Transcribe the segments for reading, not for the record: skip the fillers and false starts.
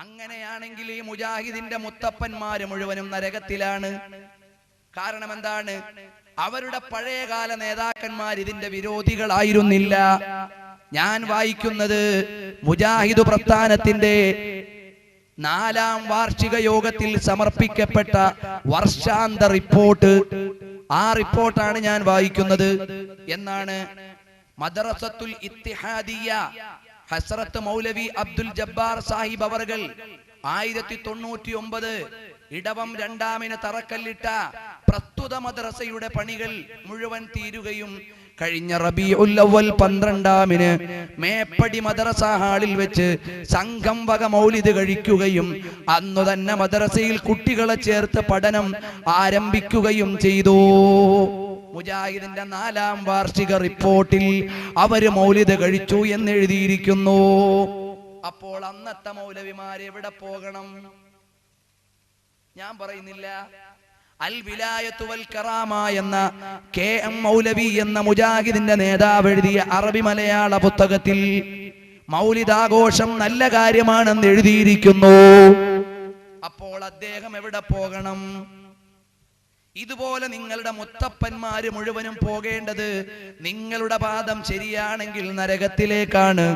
അങ്ങനെയാണെങ്കിൽ ഈ മുജാഹിദിന്റെ മുത്തപ്പന്മാര് മുഴുവനും നരകത്തിലാണ്. കാരണം എന്താണ്? അവരുടെ പഴയകാല നേതാക്കന്മാർ ഇതിന്റെ വിരോധികളായിരുന്നില്ല. ഞാൻ വായിക്കുന്നത് മുജാഹിദ് പ്രസ്ഥാനത്തിന്റെ 4ാം വാർഷിക യോഗത്തിൽ സമർപ്പിക്കപ്പെട്ട വർഷാന്ത റിപ്പോർട്ട്. ആ റിപ്പോർട്ടാണ് ഞാൻ വായിക്കുന്നത്. എന്നാണ് മദ്രസത്തുൽ ഇത്തിഹാദിയ ഹസ്രത്ത് മൗലവി അബ്ദുൽ ജബ്ബാർ സാഹിബ് അവർകൾ 1099 ഇടവം 2-ാമിന് തറക്കല്ലിട്ട പ്രസ്തുത മദ്രസയുടെ പണികൾ മുഴുവൻ തീരുകയും കഴിഞ്ഞ റബീഉൽ അവ്വൽ 12-ാമിന് മേപ്പടി മദ്രസ ഹാളിൽ വെച്ച് സംഘം വക മൗലിദ് കഴിക്കുകയും അന്നു തന്നെ മദ്രസയിൽ കുട്ടികളെ ചേർത്ത് പഠനം ആരംഭിക്കുകയും ചെയ്തു. മുജാഹിദിന്റെ 4ാം വാർഷിക റിപ്പോർട്ടിൽ അവര് മൗലിദ് കഴിച്ചു എന്നെഴുതിയിരിക്കുന്നു. അപ്പോൾ അന്നത്തെ മൗലവിമാർ എവിടെ പോകണം? ഞാൻ പറയുന്നില്ല. അൽ വിലായത്തു വൽ കറാമ എന്ന KM മൗലവി എന്ന മുജാഹിദിന്റെ നേതാവ് എഴുതിയ അറബി മലയാള പുസ്തകത്തിൽ മൗലിദാഘോഷം നല്ല കാര്യമാണെന്ന് എഴുതിയിരിക്കുന്നു. അപ്പോൾ അദ്ദേഹം എവിടെ പോകണം? ഇതുപോലെ നിങ്ങളുടെ മുത്തപ്പന്മാര് മുഴുവനും പോകേണ്ടത് നിങ്ങളുടെ പാദം ശരിയാണെങ്കിൽ നരകത്തിലേക്കാണ്.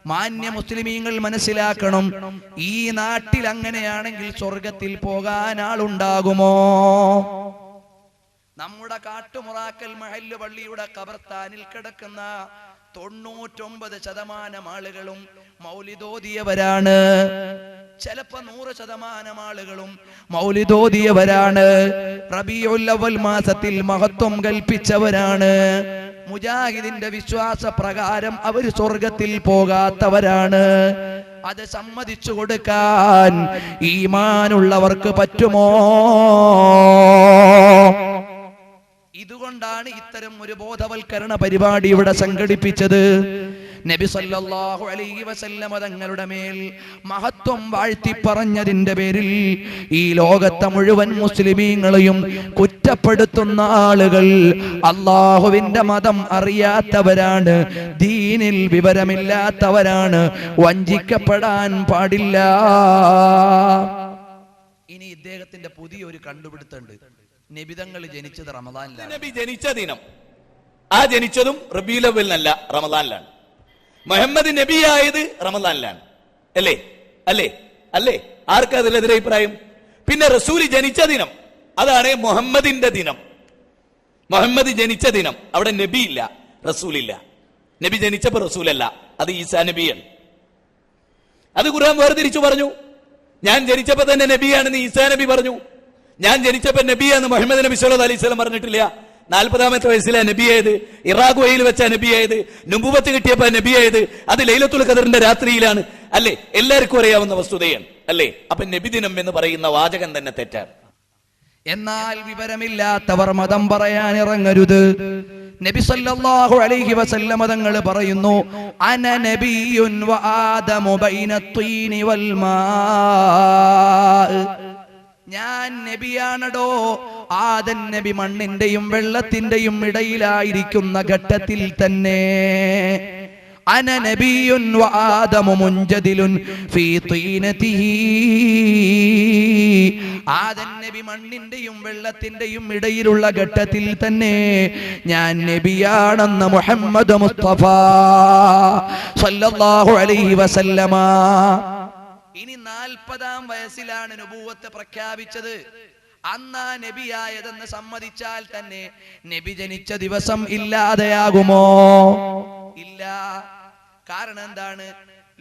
മാന്യ മുസ്ലിമീങ്ങൾ മനസ്സിലാക്കണം, ഈ നാട്ടിൽ അങ്ങനെയാണെങ്കിൽ സ്വർഗത്തിൽ പോകാൻ ആളുണ്ടാകുമോ? നമ്മുടെ കാട്ടുമുറാക്കൽ മഹല്ല് പള്ളിയുടെ ഖബർസ്ഥാനിൽ കിടക്കുന്ന 99% ആളുകളും മൗലിദോദിയവരാണ്. ചിലപ്പോ 100% ആളുകളും മൗലിദോദിയവരാണ്. റബീഉൽ അവ്വൽ മാസത്തിൽ മഹത്വം കൽപ്പിച്ചവരാണ്. മുജാഹിദിന്റെ വിശ്വാസ പ്രകാരം അവർ സ്വർഗത്തിൽ പോകാത്തവരാണ്. അത് സമ്മതിച്ചു കൊടുക്കാൻ ഈമാനുള്ളവർക്ക് പറ്റുമോ? ഇതുകൊണ്ടാണ് ഇത്തരം ഒരു ബോധവൽക്കരണ പരിപാടി ഇവിടെ സംഘടിപ്പിച്ചത്. നബി സല്ലല്ലാഹു അലൈഹി വസല്ലം തങ്ങളുടെ മേൽ മഹത്വം വാഴ്ത്തി പറഞ്ഞതിന്റെ പേരിൽ ഈ ലോകത്തെ മുഴുവൻ മുസ്ലിമീങ്ങളെയും കുറ്റപ്പെടുത്തുന്ന ആളുകൾ അല്ലാഹുവിന്റെ മതം അറിയാത്തവരാണ്, ദീനിൽ വിവരമില്ലാത്തവരാണ്, വഞ്ചിക്കപ്പെടാൻ പാടില്ല. ഇനി ഇദ്ദേഹത്തിന്റെ പുതിയൊരു കണ്ടുപിടുത്തമുണ്ട്. നബിതങ്ങൾ ജനിച്ചത് റമദാനിലാണ്. നബി ജനിച്ച ദിനം, ആ ജനിച്ചതും റബീഉൽ അവ്വലിനല്ല, റമദാനിലാണ്. മുഹമ്മദ് നബിയായത് റമദാനിലാണ്. അല്ലേ അല്ലേ അല്ലേ? ആർക്കാ അതിലെതിരെ അഭിപ്രായം? പിന്നെ റസൂൽ ജനിച്ച ദിനം, അതാണ് മുഹമ്മദിന്റെ ദിനം. മുഹമ്മദ് ജനിച്ച ദിനം, അവിടെ നബി ഇല്ല, റസൂലില്ല. നബി ജനിച്ചപ്പോ റസൂലല്ല, അത് ഈസാ നബിയാണ്. അത് ഖുർആൻ വേർതിരിച്ചു പറഞ്ഞു. ഞാൻ ജനിച്ചപ്പോ തന്നെ നബിയാണെന്ന് ഈസാ നബി പറഞ്ഞു. ഞാൻ ജനിച്ചപ്പോ നബിയാന്ന് മുഹമ്മദ് നബി സല്ലല്ലാഹു അലൈഹി വസല്ലം പറഞ്ഞിട്ടില്ല. 40ാമത്തെ വയസ്സിലാണ് നബിയായത്, ഇറാഖുവയിൽ വെച്ച നബിയായത്, നുബുവത്ത് കിട്ടിയപ്പോ നബിയായത്, അത് ലൈലത്തുൽ ഖദറിന്റെ രാത്രിയിലാണ്. അല്ലേ? എല്ലാവർക്കും അറിയാവുന്ന വസ്തുതയാണ്. അല്ലേ? അപ്പൊ നബിദിനം എന്ന് പറയുന്ന വാചകം തന്നെ തെറ്റാണ്. എന്നാൽ വിവരമില്ലാത്തവർ മതം പറയാൻ ഇറങ്ങരുത്. നബി സല്ലല്ലാഹു അലൈഹി വസല്ലം തങ്ങൾ പറയുന്നു, അന നബിയുൻ വ ആദമു ബൈന ത്വീനി വൽ മാ. ഞാൻ നബിയാണടോ, ആദൻ നബി മണ്ണിന്റെയും വെള്ളത്തിന്റെയും ഇടയിലായിരിക്കുന്ന ഘട്ടത്തിൽ തന്നെ. അന നബിയുൻ വ ആദമു മുൻജദിലുൻ ഫീ തീനതിഹി. ആദൻ നബി മണ്ണിന്റെയും വെള്ളത്തിന്റെയും ഇടയിലുള്ള ഘട്ടത്തിൽ തന്നെ ഞാൻ നബിയാണെന്ന് മുഹമ്മദ് മുസ്തഫ സല്ലല്ലാഹു അലൈഹി വസല്ലമ. ഇനി 40ാം വയസ്സിലാണ് നബുവത്ത് പ്രഖ്യാപിച്ചത്. അന്നാ നബിയായതെന്ന് സമ്മതിച്ചാൽ തന്നെ നബി ജനിച്ച ദിവസം ഇല്ലാതെയാകുമോ? ഇല്ല. കാരണം എന്താണ്?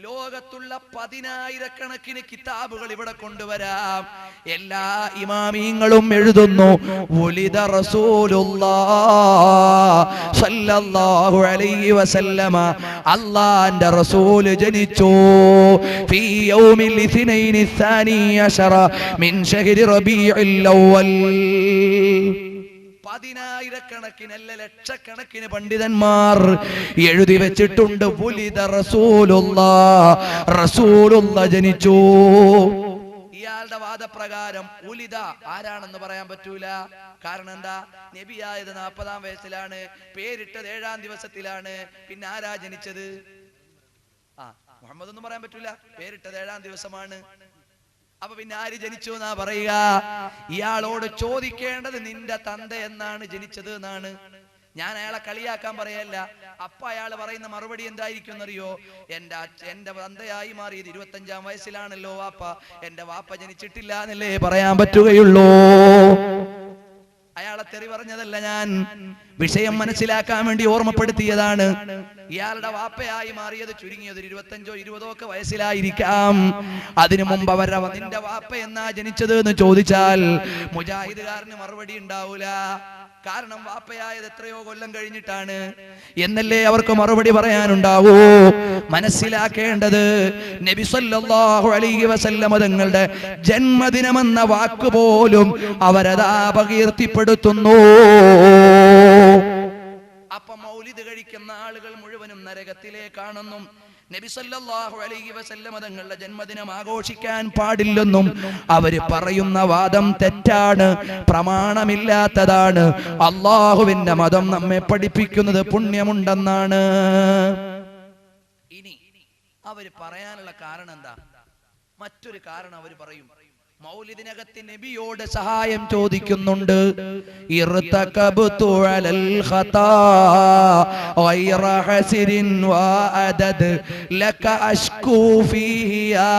ലോകത്തുള്ള 10,000-കണക്കിന് കിതാബുകൾ ഇവിടെ കൊണ്ടുവരാം. എല്ലാ ഇമാമീങ്ങളും എഴുതുന്നു, വുലിദ റസൂലുള്ളാഹ് സല്ലല്ലാഹു അലൈഹി വസല്ലമ, അല്ലാഹുവിന്റെ റസൂൽ ജനിച്ചു ഫീ യൗമിൽ ഇത്നൈനി الثاني عشر മിൻ ശഹരി റബീഉൽ അവ്വൽ. 10,000-കണക്കിനല്ല ലക്ഷക്കണക്കിന് പണ്ഡിതന്മാർ എഴുതി വെച്ചിട്ടുണ്ട്, വുലിദ റസൂലുള്ളാഹ്, റസൂലുള്ളാഹ് ജനിച്ചു. ഇയാളുടെ വാദപ്രകാരം ഉലിദ ആരാണെന്ന് പറയാൻ പറ്റൂല. കാരണം എന്താ? നബിയായത് 40ാം വയസ്സിലാണ്, പേരിട്ടത് 7ാം ദിവസത്തിലാണ്. പിന്നെ ആരാ ജനിച്ചത്? മുഹമ്മദ് ഒന്നും പറയാൻ പറ്റൂല, പേരിട്ടത് 7-ാം ദിവസമാണ്. അപ്പൊ പിന്നെ ആര് ജനിച്ചു എന്നാ പറയുക? ഇയാളോട് ചോദിക്കേണ്ടത് നിന്റെ തന്ത എന്നാണ് ജനിച്ചത് എന്നാണ്. ഞാൻ അയാളെ കളിയാക്കാൻ പറയല്ല. അപ്പൊ അയാൾ പറയുന്ന മറുപടി എന്തായിരിക്കും എന്നറിയോ? എന്റെ തന്തയായി മാറിയത് 25-ാം വയസ്സിലാണല്ലോ വാപ്പ, എന്റെ വാപ്പ ജനിച്ചിട്ടില്ല എന്നല്ലേ പറയാൻ പറ്റുകയുള്ളൂ. അയാളെ തെറി പറഞ്ഞതല്ല, ഞാൻ വിഷയം മനസ്സിലാക്കാൻ വേണ്ടി ഓർമ്മപ്പെടുത്തിയതാണ്. ഇയാളുടെ വാപ്പയായി മാറിയത് ചുരുങ്ങിയത് 25-ഓ 20-ഓ ഒക്കെ വയസ്സിലായിരിക്കാം. അതിനു മുമ്പ് നിന്റെ വാപ്പ എന്നാ ജനിച്ചത് എന്ന് ചോദിച്ചാൽ മുജാഹിദുകാരന് മറുപടി ഉണ്ടാവൂല. കാരണം വാപ്പയായത് എത്രയോ കൊല്ലം കഴിഞ്ഞിട്ടാണ് എന്നല്ലേ അവർക്ക് മറുപടി പറയാനുണ്ടാവൂ. മനസ്സിലാക്കേണ്ടത് നബി സല്ലല്ലാഹു അലൈഹി വസല്ലം തങ്ങളുടെ ജന്മദിനമെന്ന വാക്ക് പോലും അവരതാ അപകീർത്തിപ്പെടുത്തുന്നു. അപ്പൊ മൗലിദ് കഴിക്കുന്ന ആളുകൾ മുഴുവനും നരകത്തിലേക്കാണെന്നും നബി സല്ലല്ലാഹു അലൈഹി വസല്ലം തങ്ങളുടെ ജന്മദിനം ആഘോഷിക്കാൻ പാടില്ലെന്നും അവര് പറയുന്ന വാദം തെറ്റാണ്, പ്രമാണമില്ലാത്തതാണ്. അള്ളാഹുവിന്റെ മതം നമ്മെ പഠിപ്പിക്കുന്നത് പുണ്യമുണ്ടെന്നാണ്. ഇനി അവര് പറയാനുള്ള കാരണം എന്താ? മറ്റൊരു കാരണം അവർ പറയും, മൗലിദിനകത്ത് നബിയോട് സഹായം ചോദിക്കുന്നുണ്ട്. ഇർതകബ്തു അലൽ ഖതാ ഗൈറ ഹസിരിൻ വഅദദ് ലക അഷ്കൂ ഫീഹി യാ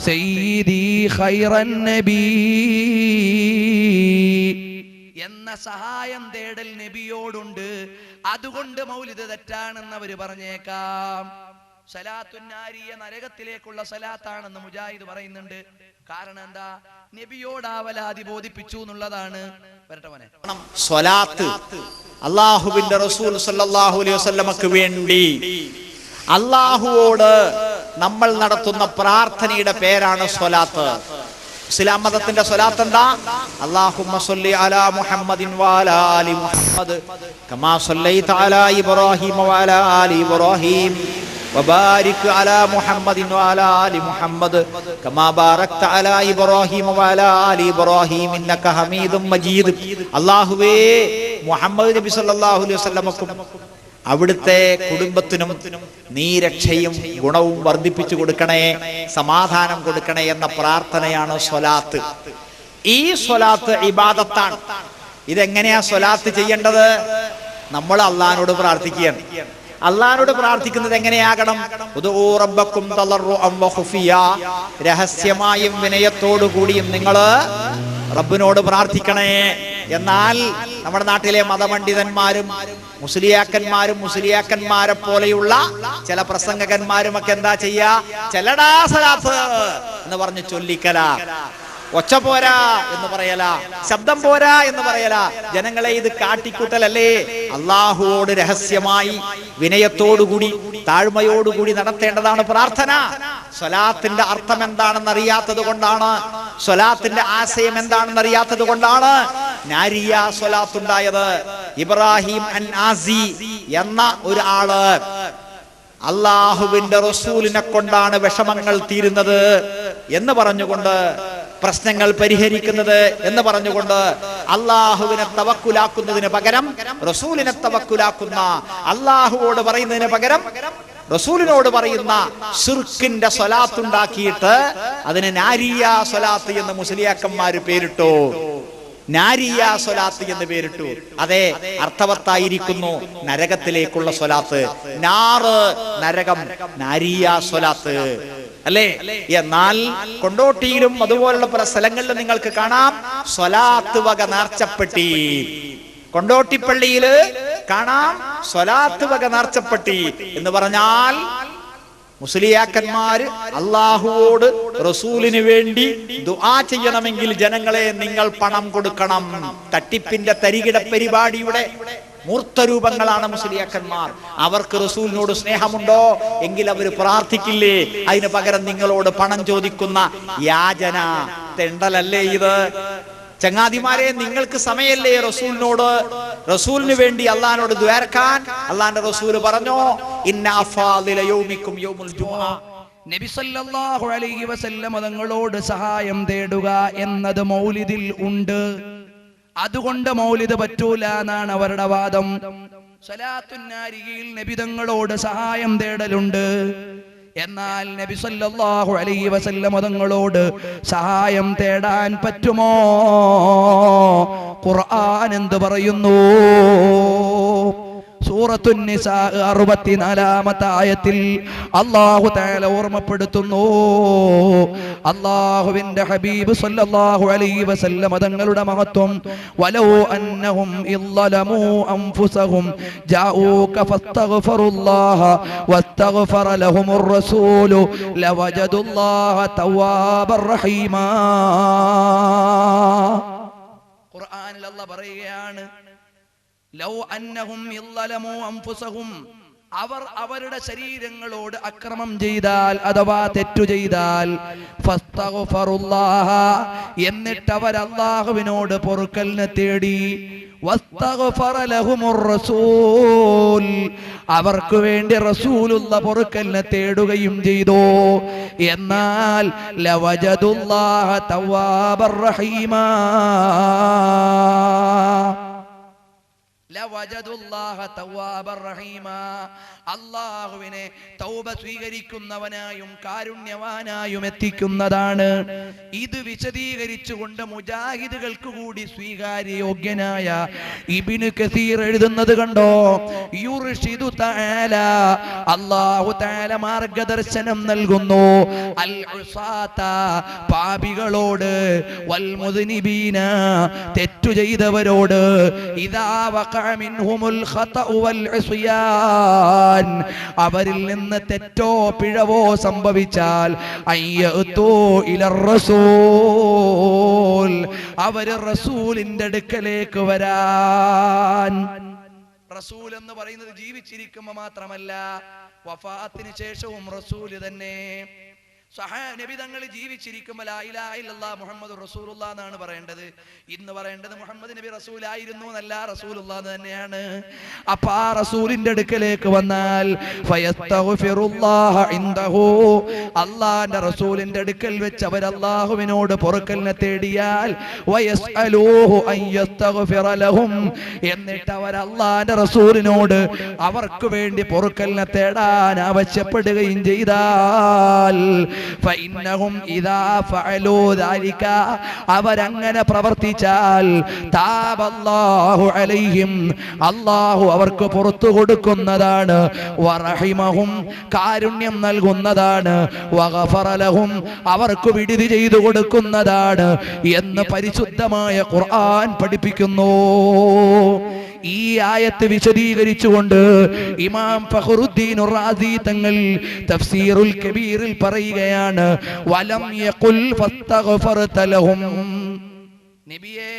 സയ്യിദി ഖൈറൻ നബി എന്ന സഹായം തേടൽ നബിയോടുണ്ട്. അതുകൊണ്ട് മൗലിദ് തെറ്റാണെന്ന് അവര് പറഞ്ഞേക്കാം. സലാത്തുന്നാരിയ നരകത്തിലേക്കുള്ള സലാത്താണെന്ന് മുജാഹിദ് പറയുന്നുണ്ട്. കാരണം എന്താ? നബിയോട് ആവലാതി ബോധിപ്പിച്ചു എന്നുള്ളതാണ്. വരട്ടെ മോനെ. സ്വലാത്ത് അല്ലാഹുവിന്റെ റസൂൽ സല്ലല്ലാഹു അലൈഹി വസല്ലമക്ക് വേണ്ടി അല്ലാഹുവോട് നമ്മൾ നടത്തുന്ന പ്രാർത്ഥനയുടെ പേരാണ് സ്വലാത്ത്. ഇസ്ലാം മതത്തിന്റെ സ്വലാത്ത് എന്താ? അല്ലാഹുമ്മ സ്വല്ലി അലാ മുഹമ്മദിൻ വഅലാ ആലി മുഹമ്മദ് കമാ സ്വല്ലൈത അലാ ഇബ്രാഹീം വഅലാ ആലി ഇബ്രാഹീം وبارك على محمد وعلى آل محمد كما باركت على إبراهيم وعلى آل إبراهيم إنك حميد مجيد. അല്ലാഹുവേ മുഹമ്മദ് നബി സല്ലല്ലാഹു അലൈഹി വസല്ലമക്കും അവിടുത്തെ കുടുംബത്തിനും നീ രക്ഷയും ഗുണവും വർദ്ധിപ്പിച്ചു കൊടുക്കണേ, സമാധാനം കൊടുക്കണേ എന്ന പ്രാർത്ഥനയാണ് സ്വലാത്ത്. ഈ സ്വലാത്ത് ഇബാദത്താണ്. ഇതെങ്ങനെയാ സ്വലാത്ത് ചെയ്യേണ്ടത്? നമ്മൾ അള്ളാഹിനോട് പ്രാർത്ഥിക്കുകയാണ്. അള്ളാഹിനോട് പ്രാർത്ഥിക്കുന്നത് എങ്ങനെയാകണം? റബ്ബക്കും തളർറുഅൻ വഖുഫിയ, രഹസ്യമായും വിനയത്തോടു കൂടിയും നിങ്ങൾ റബ്ബിനോട് പ്രാർത്ഥിക്കണേ. എന്നാൽ നമ്മുടെ നാട്ടിലെ മതപണ്ഡിതന്മാരും മുസ്ലിയാക്കന്മാരെ പോലെയുള്ള ചില പ്രസംഗകന്മാരും ഒക്കെ എന്താ ചെയ്യാ? ചെല്ലടാ സലാത്ത് എന്ന് പറഞ്ഞ് ചൊല്ലിക്കല, ഒച്ച പോരാ എന്ന് പറയല, ശബ്ദം പോരാ എന്ന് പറയല. ജനങ്ങളെ ഇത് കാട്ടിക്കൂട്ടലല്ലേ? അള്ളാഹുവോട് രഹസ്യമായി വിനയത്തോടുകൂടി താഴ്മയോടുകൂടി നടത്തേണ്ടതാണ് പ്രാർത്ഥന. സ്വലാത്തിന്റെ അർത്ഥം എന്താണെന്ന് അറിയാത്തത് കൊണ്ടാണ്, സ്വലാത്തിന്റെ ആശയം എന്താണെന്ന് അറിയാത്തത് കൊണ്ടാണ് നാരിയ സ്വലാത്ത് ഉണ്ടായത്. ഇബ്രാഹിം അൻ-നാസി എന്ന ഒരു ആള് അള്ളാഹുവിന്റെ റസൂലിനെ കൊണ്ടാണ് വിഷമങ്ങൾ തീരുന്നത് എന്ന് പറഞ്ഞുകൊണ്ട്, പ്രശ്നങ്ങൾ പരിഹരിക്കുന്നത് എന്ന് പറഞ്ഞുകൊണ്ട് അള്ളാഹുവിനെ തവക്കുലാക്കുന്നതിന് പകരം റസൂലിനെ തവക്കുലാക്കുന്ന, അള്ളാഹുവോട് പറയുന്നതിന് പകരം റസൂലിനോട് പറയുന്ന ശിർക്കിന്റെ സ്വലാത്ത് ഉണ്ടാക്കിയിട്ട് അതിന് നാരിയ സ്വലാത്ത് എന്ന് മുസ്ലിയാക്കന്മാര് പേരിട്ടു. നാരിയ സ്വലാത്ത് എന്ന് പേരിട്ടു. അതെ, അർത്ഥവത്തായിരിക്കുന്നു. നരകത്തിലേക്കുള്ള സ്വലാത്ത്, നാറ് നരകം, നാരിയ സ്വലാത്ത് അല്ലേ? എന്നാൽ കൊണ്ടോട്ടിയിലും അതുപോലുള്ള പല സ്ഥലങ്ങളിലും നിങ്ങൾക്ക് കാണാം സ്വലാത്ത് വക നേർച്ചപ്പെട്ടി. കൊണ്ടോട്ടിപ്പള്ളിയില് കാണാം സ്വലാത്ത് വക നേർച്ചപ്പെട്ടി എന്ന് പറഞ്ഞാൽ മുസ്ലിയാക്കന്മാര് അള്ളാഹുവോട് റസൂലിന് വേണ്ടി ദുആ ചെയ്യണമെങ്കിൽ ജനങ്ങളെ നിങ്ങൾ പണം കൊടുക്കണം. തട്ടിപ്പിന്റെ തരികിട പരിപാടിയുടെ മൂർത്തരൂപങ്ങളാണ് മുസ്ലിയാക്കന്മാർ. അവർക്ക് റസൂലിനോട് സ്നേഹമുണ്ടോ എങ്കിൽ അവർ പ്രാർത്ഥിക്കില്ലേ? അതിന് പകരം നിങ്ങളോട് പണം ചോദിക്കുന്ന യാചന തെണ്ടലല്ലേ ഇത്? ചങ്ങാതിമാരെ, നിങ്ങൾക്ക് സമയല്ലേ റസൂലിന് വേണ്ടി അള്ളാഹിനോട് ദ്വാരക്കാൻ? അള്ളാഹിന്റെ റസൂൽ പറഞ്ഞോ, ഇന്ന അഫാദില യൗമിക്കും യൗമുൽ ജുമുഅ. നബി സല്ലല്ലാഹു അലൈഹി വസല്ലം തങ്ങളോട് സഹായം തേടുക എന്നത് മൗലിദിൽ ഉണ്ട്. അതുകൊണ്ട് മൗലിദ് പറ്റൂല എന്നാണ് അവരുടെ വാദം. സലാത്തുന്നാരിയിൽ നബി തങ്ങളോട് സഹായം തേടലുണ്ട്. എന്നാൽ നബി സല്ലല്ലാഹു അലൈഹി വസല്ലം തങ്ങളോട് സഹായം തേടാൻ പറ്റുമോ? ഖുർആൻ എന്ത് പറയുന്നു? സൂറത്തുൻ നിസാ 64-ാമത്തെ ആയത്തിൽ അല്ലാഹു തആല ഓർമ്മപ്പെടുത്തുന്നു, അല്ലാഹുവിന്റെ ഹബീബ് സല്ലല്ലാഹു അലൈഹി വസല്ലം തങ്ങളുടെ മഹത്വം. വലൗ അന്നഹും ഇളലമു അൻഫുസഹും ജാഊക ഫസ്തഗ്ഫിറുല്ലാഹ വസ്തഗ്ഫറ ലഹുമുർ റസൂലു ലവജദുല്ലാഹ തവ്വാബർ റഹീമാ. ഖുർആനിൽ അല്ലാഹ് പറയുകയാണ്, ലൗ അന്നഹും ഇളലമു അൻഫുസഹും, അവർ അവരുടെ ശരീരങ്ങളോട് അക്രമം ചെയ്താൽ അഥവാ തെറ്റു ചെയ്താൽ, ഫസ്തഗ്ഫിറുല്ലാഹ, എന്നിട്ട് അവർ അല്ലാഹുവിനോട് പൊറുക്കലിനെ തേടി, വസ്തഗ്ഫറ ലഹുമുർ റസൂൽ, അവർക്ക് വേണ്ടി റസൂലുള്ള പൊറുക്കലിനെ തേടുകയും ചെയ്തു, എന്നാൽ ലവജദുല്ലാഹ തവ്വാബർ റഹീമാ, അല്ലാഹുവിനെ തൗബ സ്വീകരിക്കുന്നവനായും കാരുണ്യവാനായും എത്തിക്കുന്നതാണ്. ഇത് വിശദീകരിച്ചുകൊണ്ട് മുജാഹിദുകൾക്ക് കൂടി സ്വീകാര്യോഗ്യനായ ഇബ്നു കസീർ എഴുതുന്നത് കണ്ടോ? യുർഷിദു തആല, അല്ലാഹു തആല മാർഗദർശനം നൽകുന്നു, അൽ ഉസാത, പാപികളോട്, വൽ മുദ്നിബീന, തെറ്റു ചെയ്തവരോട്, ഇദാ വഖഅ മിൻഹുമുൽ ഖതഉ വൽ ഇസ്യാൻ, അവരിൽ നിന്ന് തെറ്റോ പിഴവോ സംഭവിച്ചാൽ, അയ്യതു ഇലർ റസൂൽ, അവര് റസൂലിന്റെ അടുക്കലേക്ക് വരാൻ. റസൂൽ എന്ന് പറയുന്നത് ജീവിച്ചിരിക്കുമ്പോ മാത്രമല്ല, വഫാത്തിന് ശേഷവും റസൂല് തന്നെ. നബി തങ്ങൾ ജീവിച്ചിരിക്കുമ്പോൾ ലാ ഇലാഹ ഇല്ലല്ലാഹ് മുഹമ്മദുർ റസൂലുള്ളാഹ് എന്നാണ് പറയേണ്ടത്. ഇന്ന് പറയേണ്ടത് മുഹമ്മദ് നബി റസൂലായിരുന്നു എന്നല്ല, റസൂലുള്ളാഹ് തന്നെയാണ്. അപ്പൊ ആ റസൂലിന്റെ അടുക്കലേക്ക് വന്നാൽ ഫയസ്തഗ്ഫിറുല്ലാഹ ഇൻദഹു, അല്ലാഹുവിന്റെ റസൂലിന്റെ അടുക്കൽ വെച്ച് അവർ അല്ലാഹുവിനോട് പൊറുക്കലിനെ തേടിയാൽ, വയസ്അലൂഹു അൻ യസ്തഗ്ഫിറ ലഹും, എന്നിട്ട് അവർ അല്ലാഹുവിന്റെ റസൂലിനോട് അവർക്ക് വേണ്ടി പൊറുക്കലിനെ തേടാൻ ആവശ്യപ്പെടുകയും ചെയ്താൽ, ഫഇന്നഹും ഇദാ ഫഅലൂ ദാലിക, അവരങ്ങനെ പ്രവർത്തിച്ചാൽ, താബല്ലാഹു അലൈഹിം, അല്ലാഹു അവർക്ക് പുറത്തു കൊടുക്കുന്നതാണ്, വറഹിമഹും, കാരുണ്യം നൽകുന്നതാണ്, വഗഫറ ലഹും, അവർക്ക് വിടുതി ചെയ്തു കൊടുക്കുന്നതാണ് എന്ന് പരിശുദ്ധമായ ഖുർആൻ പഠിപ്പിക്കുന്നു. ഈ ആയത്ത് വിശദീകരിച്ചുകൊണ്ട് ഇമാം ഫഖറുദ്ദീൻ റാസി തങ്ങൾ തഫ്സീറുൽ കബീറിൽ പറയുകയാണ്, വലം യഖുൽ ഫസ്തഗ്ഫർത ലഹും, നബിയേ,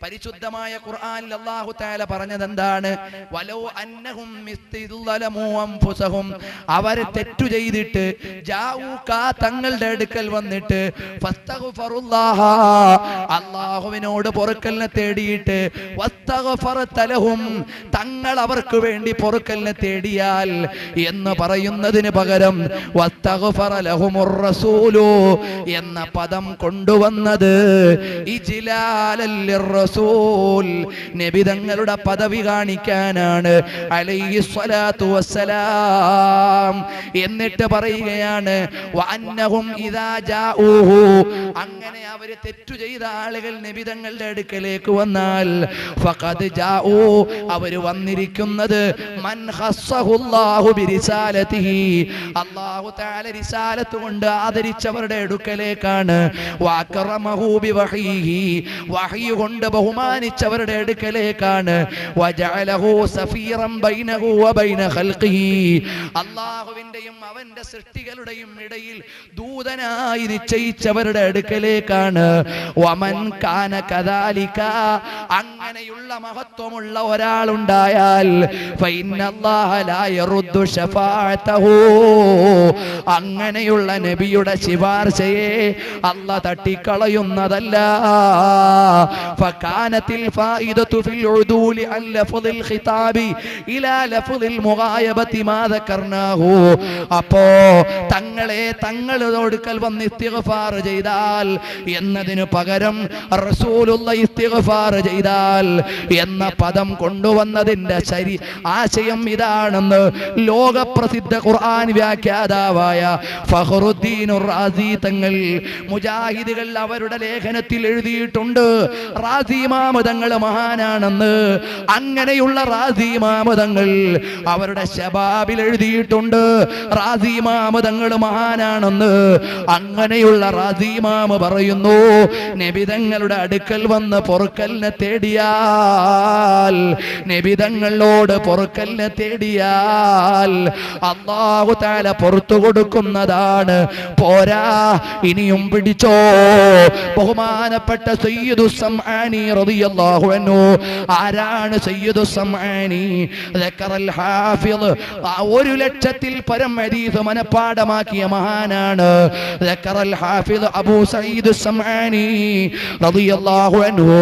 പരിശുദ്ധമായ ഖുർആനിൽ അല്ലാഹു തആല പറഞ്ഞത് എന്താണ്? വലൗ അന്നഹും മിസ്തലമു അൻഫുസഹും, അവർ തെറ്റു ചെയ്തിട്ട് ജാഊക, തങ്ങളുടെ അടുക്കൽ വന്നിട്ട്, ഫസ്തഗ്ഫിറുല്ലാഹ, അല്ലാഹുവിനോട് പൊറുക്കലിനെ തേടിയിട്ട്, വസ്തഗ്ഫറത ലഹും, തങ്ങൾ അവർക്ക് വേണ്ടി പൊറുക്കലിനെ തേടിയാൽ എന്ന് പറയുന്നതിന് പകരം വസ്തഗ്ഫറ ലഹുമുർ റസൂലു എന്ന പദം കൊണ്ടുവന്നത് ഇജ്ലാലൽ ലിർറസൂൽ, നബി തങ്ങളുടെ പദവി കാണിക്കാനാണ്, അലൈഹി സ്വലാത്തു വസ്സലാം. എന്നിട്ട് പറയുകയാണ്, വഅന്നഹും ഇദാ ജാഊഹു, അങ്ങനെ അവര് തെറ്റു ചെയ്ത ആളുകൾ നബി തങ്ങളുടെ അടുക്കലേക്ക് വന്നാൽ, ഫഖദ് ജാഊ, അവര് വന്നിരിക്കുന്നത്, മൻ ഖസ്സഹുല്ലാഹു ബിരിസാലതിഹി, അല്ലാഹു തആല റിസാലത്ത് കൊണ്ട് ആദരിച്ചവരുടെ അടുക്കലേക്കാണ്, വഅക്റമഹു ബിവഹീഹി, വഹീ കൊണ്ട് ബഹുമാനിച്ചവരുടെ അടുക്കലേക്കാണ്, വജഅലഹു സഫീറൻ ബൈനഹു വബൈന ഖൽഖിഹി, അല്ലാഹുവിന്റെയും അവന്റെ സൃഷ്ടികളുടെയും ഇടയിൽ ദൂതനായി നിശ്ചയിച്ചവരുടെ അടുക്കലേക്കാണ്. വമൻ കാന കദാലിക, അങ്ങനെയുള്ള മഹത്വമുള്ള ഒരാളുണ്ടായാൽ, ഫഇന്നല്ലാഹ ലാ യറുദ്ദു ശഫാഅതഹു, അങ്ങനെയുള്ള നബിയുടെ ശുപാർശയെ അല്ലാഹ് തട്ടിക്കളയുന്നതല്ല. ഫകാനത്തിൽ ഫായിദതു ഫിൽ ഉദൂലി അൻ ലഫ്ദിൽ ഖിതാബി ഇലാ ലഫ്ദിൽ മുഗായബതി മാ ദകർനാഹു. അപ്പോ തങ്ങളോടുക്കൽ വന്ന് ഇസ്തിഗ്ഫാർ ചെയ്താൽ എന്നതിനു പകരം റസൂലുള്ള ഇസ്തിഗ്ഫാർ ചെയ്താൽ എന്ന പദം കൊണ്ടുവന്നതിന്റെ ആശയം ഇതാണെന്ന് ലോകപ്രസിദ്ധ ഖുർആൻ വ്യാഖ്യാതാവായ ഫഖറുദ്ദീൻ റാസി തങ്ങൾ മുജാഹിദുകൾ അവരുടെ ലേഖനത്തിൽ എഴുതിയിട്ടുണ്ട്. റാസി ഇമാം തങ്ങൾ മഹാനാണെന്ന്. അങ്ങനെയുള്ള റാസി ഇമാം തങ്ങൾ അവരുടെ ശബാബിൽ എഴുതിയിട്ടുണ്ട് റാസി ഇമാം തങ്ങൾ മഹാനാണെന്ന്. അങ്ങനെയുള്ള റാസി ഇമാം പറയുന്നു, നബി തങ്ങളുടെ അടുക്കൽ വന്ന് പൊറുക്കലിനെ തേടിയാൽ, നബി തങ്ങളോട് പൊറുക്കലിനെ തേടിയാൽ അല്ലാഹു തആല പുറത്തു കൊടുക്കുന്നതാണ്. പോരാ, ഇനിയും പിടിച്ചോ. ബഹുമാനപ്പെട്ട സയ്യിദു സമആനി റളിയല്ലാഹു അൻഹു. ആരാണ് സയ്യിദു സമആനി? ദക്കറൽ ഹാഫിദ്, 1,00,000-ൽ പരം ഹദീസ് മനപ്പാഠമാക്കിയ മഹാനാണ്. ദക്കറൽ ഹാഫിദ് അബൂ സഈദ് സമആനി റളിയല്ലാഹു അൻഹു.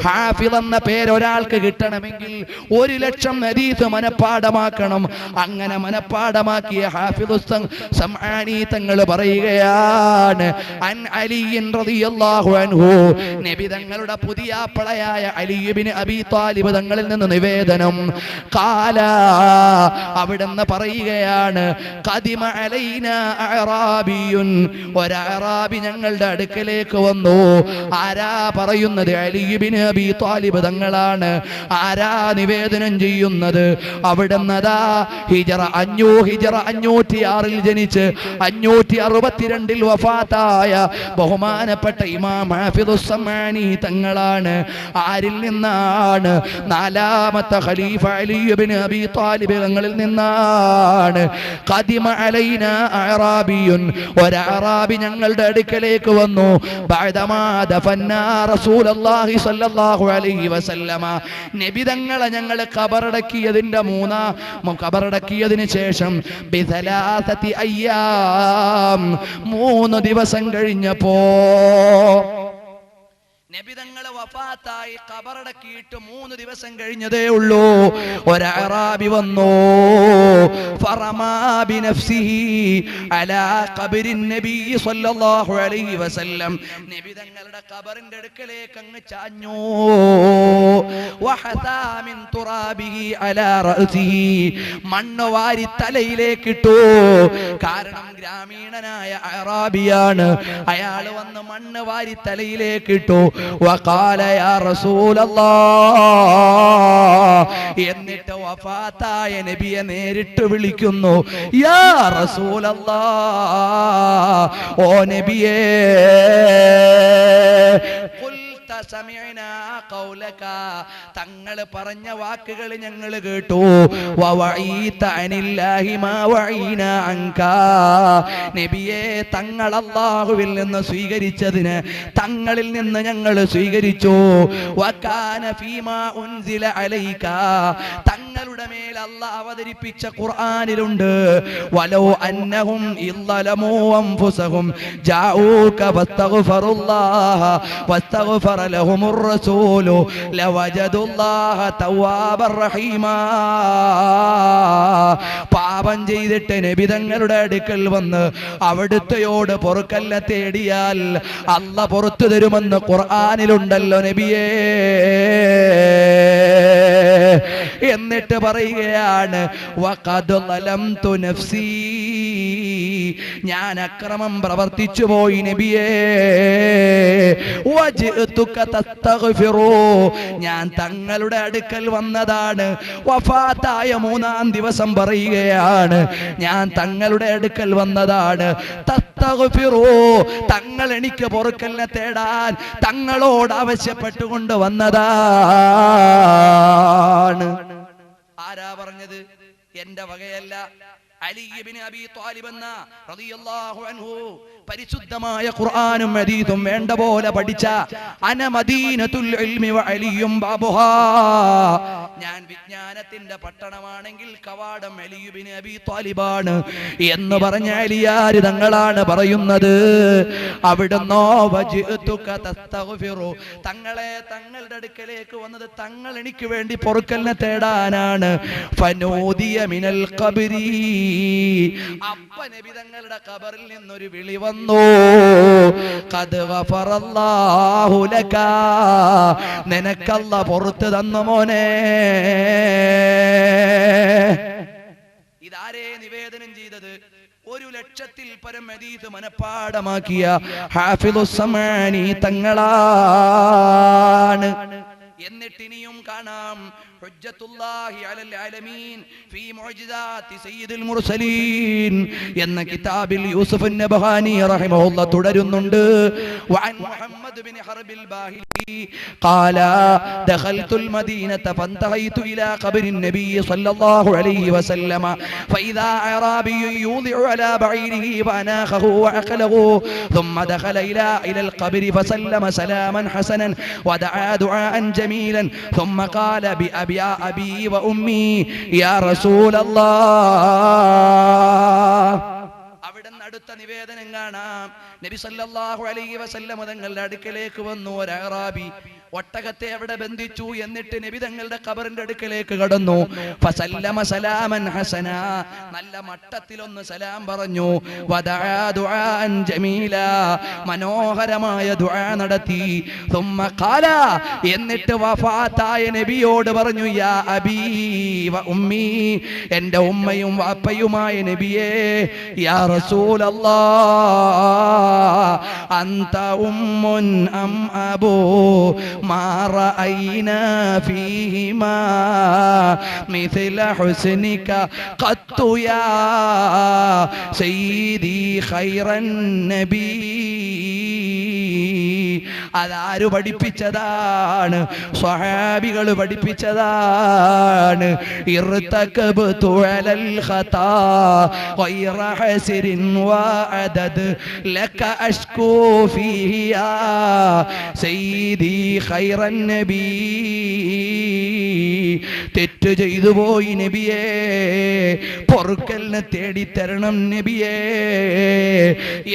ഹാഫിദ് എന്ന പേര് ഒരാൾക്ക് കിട്ടണമെങ്കിൽ 1,00,000 ഹദീസ് മനപ്പാഠമാക്കണം. അങ്ങനെ മനപ്പാഠമാക്കിയ ഹാഫിദ് സമആനി തങ്ങൾ പറയുകയാണ്, അൻ അലി റളിയല്ലാഹു അൻഹു, നബി തങ്ങളുടെ പുതിയാപ്പളയായ അലി ഇബ്നു അബീ ത്വാലിബ് തങ്ങളിൽ നിന്ന് നിവേദനം. ഖാല, അവിടുന്ന് പറയുകയാണ്, ഖദിമ അലൈനാ അഅറാബിയുൻ, ഒരു അഅറാബി ഞങ്ങളുടെ അടുക്കലേക്ക് വന്നു. ആരാ പറയുന്നത്? അലി ഇബ്നു അബീ ത്വാലിബ് തങ്ങളാണ്. ആരാ നിവേദനം ചെയ്യുന്നത്? അവിടുന്ന് അതാ ഹിജറ 506-ൽ ജനിച്ച് 562-ൽ വഫാത്തായ ബഹുമാനപ്പെട്ട ഇമാം ഹാഫിദുസ് സമആനി തങ്ങളാണ്. ആരിൽ നിന്നാണ്? 4-ാമത്തെ ഖലീഫ അലി ഇബ്നു അബീ ത്വാലിബ് തങ്ങളിൽ നിന്നാണ്. ഖദിമ അലൈനാ അഅറാബിയുൻ, ഒരു അഅറാബി ഞങ്ങളുടെ അടുക്കലേക്ക് വന്നു. ബഅദമാ ദഫന്നാ റസൂലുള്ളാഹി സ്വല്ലല്ലാഹു അലൈഹി വസല്ലമ, നബി തങ്ങളെ ഞങ്ങൾ ഖബറടക്കിയതിന് ശേഷം ബിസലാസതി അയ്യാം, 3 ദിവസം കഴിഞ്ഞപ്പോ, നബി തങ്ങൾ വഫാത്തായി ഖബറടക്കിയിട്ട് 3 ദിവസം കഴിഞ്ഞതേ ഉള്ളൂ. ഒരു അഅറാബി വന്നു. ഫറമാ ബിനഫ്സിഹി അലാ ഖബറിൻ നബി സ്വല്ലല്ലാഹു അലൈഹി വസല്ലം, നബി തങ്ങളുടെ ഖബറിന്റെ അടുക്കലേക്ക് അങ്ങ് ചാഞ്ഞു. വഹസാ മിൻ തുറാബിഹി അലാ റഅസിഹി, മണ്ണ് വാരി തലയിലേക്ക് ഇട്ടു. കാരണം ഗ്രാമീണനായ അഅറാബിയാണ്. അയാൾ വന്ന് മണ്ണ് വാരി തലയിലേക്ക് ഇട്ടു. വഖാല യാ റസൂലല്ലാഹ്, എന്നിട്ട് വഫാത്തായ നബിയെ നേരിട്ട് വിളിക്കുന്നു. യാ റസൂലല്ലാഹ്, ഓ നബിയേ, തങ്ങൾ പറഞ്ഞ വാക്കുകൾ ഞങ്ങൾ കേട്ടു. നബിയെ, തങ്ങൾ അല്ലാഹുവിൽ നിന്ന് സ്വീകരിച്ചതിന് തങ്ങളിൽ നിന്ന് ഞങ്ങൾ സ്വീകരിച്ചു. തങ്ങളുടെ മേൽ അല്ലാഹ് അവതരിപ്പിച്ച ഖുർആനിലുണ്ട്, വലൗ അന്നഹും ഇല്ലലമൂ അൻഫുസഹും ജാഊക വസ്തഗ്ഫറുല്ലാഹ വസ്തഗ്ഫറ ലഹുമുർ റസൂലു ലവജദുല്ലാഹ തവ്വാബർ റഹീമാ. പാപം ചെയ്തിട്ട് നബി തങ്ങളുടെ അടുക്കൽ വന്ന് അവിടുത്തെയോട് പൊറുക്കലിനെ തേടിയാൽ അല്ലാഹ് പുറത്തു തരുമെന്ന് ഖുർആനിലുണ്ടല്ലോ നബിയേ. എന്നിട്ട് പറയുകയാണ്, വഖദ് ളലംതു നഫ്സി, ഞാൻ അക്രമം പ്രവർത്തിച്ചു പോയി നബിയേ. വജിഅതുക തസ്തഗ്ഫിറു, ഞാൻ തങ്ങളുടെ അടുക്കൽ വന്നതാണ്. വഫാത്തായ 3-ാം ദിവസം പറയുകയാണ്, ഞാൻ തങ്ങളുടെ അടുക്കൽ വന്നതാണ്. തസ്തഗ്ഫിറു, തങ്ങൾ എനിക്ക് പൊറുക്കലിനെ തേടാൻ തങ്ങളോട് ആവശ്യപ്പെട്ടുകൊണ്ട് വന്നതാണ്. ആരാ പറഞ്ഞത്? എന്റെ വകയല്ല. അലി ഇബ്നു അബീ ത്വാലിബ് എന്ന റളിയല്ലാഹു അൻഹു പരിശുദ്ധമായ ഖുർആനും ഹദീസും വേണ്ട പോലെ പഠിച്ച, അന മദീനത്തുൽ ഇൽമി വ അലിയും ബാബുഹാ, ഞാൻ വിജ്ഞാനത്തിന്റെ പട്ടണമാണെങ്കിൽ കവാടം അലി ഇബ്നു അബീ ത്വാലിബാണ് എന്ന് പറഞ്ഞ അലിയാർ തങ്ങളാണ് പറയുന്നത്. അവിടുന്നോ വജിഅതുക തസ്തഗ്ഫിറു, തങ്ങളെ തങ്ങളുടെ അടുക്കലേക്ക് വന്നത് തങ്ങൾ എനിക്ക് വേണ്ടി പൊറുക്കലിനെ തേടാനാണ്. ഫനൂദിയ മിനൽ ഖബരി, അപ്പ നബി തങ്ങളുടെ ഖബറിൽ നിന്നൊരു വിളി വന്നു. ഖദ് ഗഫറല്ലാഹു ലക, നിനക്കല്ലാഹ് പുറത്തു തന്നു മോനെ. ഇതാരേ നിവേദനം ചെയ്തത്? 1,00,000-ൽ പരം ഹദീസ് മനപ്പാഠമാക്കിയ ഹാഫിളുസ് സമാനി തങ്ങളാണ്. എന്നിട്ട് ഇനിയും കാണാം ഹുജ്ജത്തുല്ലാഹി അലൽ ആലമീൻ ഫീ മുഅ്ജിസാത്തി സയ്യിദുൽ മുർസലീൻ എന്ന കിതാബിൽ യൂസുഫ് അൻ-നബഹാനി റഹിമഹുല്ലാഹ് തുടരുന്നുണ്ട്. വഅൻ മുഹമ്മദ് ബിൻ ഹർബിൽ ബാഹിലി ഖാല ദഖൽതുൽ മദീനത ഫന്തഹൈതു ഇലാ ഖബറിൻ നബി സ്വല്ലല്ലാഹു അലൈഹി വസല്ലമ ഫഇദാ അറാബിയ്യുൻ യൂദിഉ അലാ ബഈരിഹി ഫഅനാഖഹു വഅഖലഹു ثم دخل إلى القبر فسلم سلاما حسنا ودعا دعاء جميلا ثم قال بأبي وأمي يا رسول الله. അവിടെ അടുത്ത നിവേദനം കാണാം. നബി സല്ലല്ലാഹു അലൈഹി വസല്ലം തങ്ങളുടെ അടുക്കലേക്ക് വന്നു ഒരു അറാബി. ഒട്ടകത്തെ അവിടെ ബന്ധിച്ചു. എന്നിട്ട് നബി തങ്ങളുടെ ഖബറിന്റെ അടുക്കലേക്ക് കടന്നു. ഫസല്ലമ സലാമൻ ഹസന, നല്ല മട്ടത്തിലൊന്ന് സലാം പറഞ്ഞു. വദഅ ദുആൻ ജമീല, മനോഹരമായ ദുആ നടത്തി. ثم قال, എന്നിട്ട് വഫാത്തായ നബിയോട് പറഞ്ഞു യാ അബീ വ ഉമ്മി, എൻ്റെ ഉമ്മയും വാപ്പയുമായ നബിയേ, യാ റസൂലല്ലാഹ് അൻത ഉമ്മുൻ അം അബൂ മാ റഅയ്നാ ഫീഹിമാ മിഥല ഹുസ്നിക ഖത്തു യാ സയ്യിദി ഖൈറൻ നബി. അതാര് പഠിപ്പിച്ചതാണ്? സ്വഹാബികൾ പഠിപ്പിച്ചതാണ്. ഇർതകബ്തു അലൽ ഖതാ ഗൈറ ഹസിരിൻ വഅദദ് ലക അഷ്കൂ ഫീഹി യാ സയ്യിദി ഖൈറൻ നബി. തെറ്റ് ചെയ്തു പോയി നബിയേ, പൊറുക്കലിനെ തേടിത്തരണം നബിയേ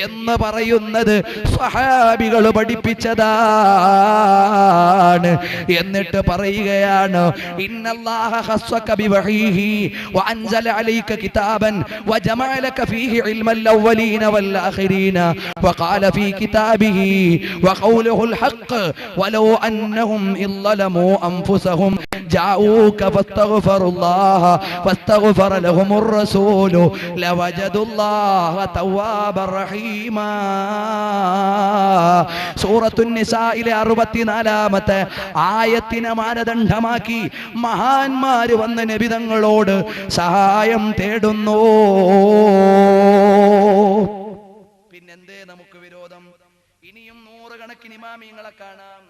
എന്ന് പറയുന്നത് സ്വഹാബികൾ പഠിപ്പിച്ചതാണ്. എന്നിട്ട് പറയുകയാണ് ഇന്നല്ലാഹ ഖസ്സക ബിവഹീഹി വഅൻസല അലൈക കിതാബൻ വജമഅ ലക ഫീഹി ഇൽമൽ അവ്വലീന വൽ ആഖിരീന വഖാല ഫീ കിതാബിഹി വഖൗലുഹുൽ ഹഖ് വലൗ അന്നഹും ഇളലമു അൻഫുസഹും ജാഊക ഫസ്തഗ്ഫിറുല്ലാഹ ഫസ്തഗ്ഫറ ലഹുമുർ റസൂലു ലവജദുല്ലാഹ തവ്വാബർ റഹീമാ. സൂറത്തുൻ നിസായിലെ 64-ാമത്തെ ആയത്തിനെ മാനദണ്ഡമാക്കി മഹാന്മാര് വന്ന നബി തങ്ങളോട് സഹായം തേടുന്നു. പിന്നെന്തേ നമുക്ക് വിരോധം? ഇനിയും നൂറുകണക്കിന് ഇമാമിങ്ങളെ കാണാം.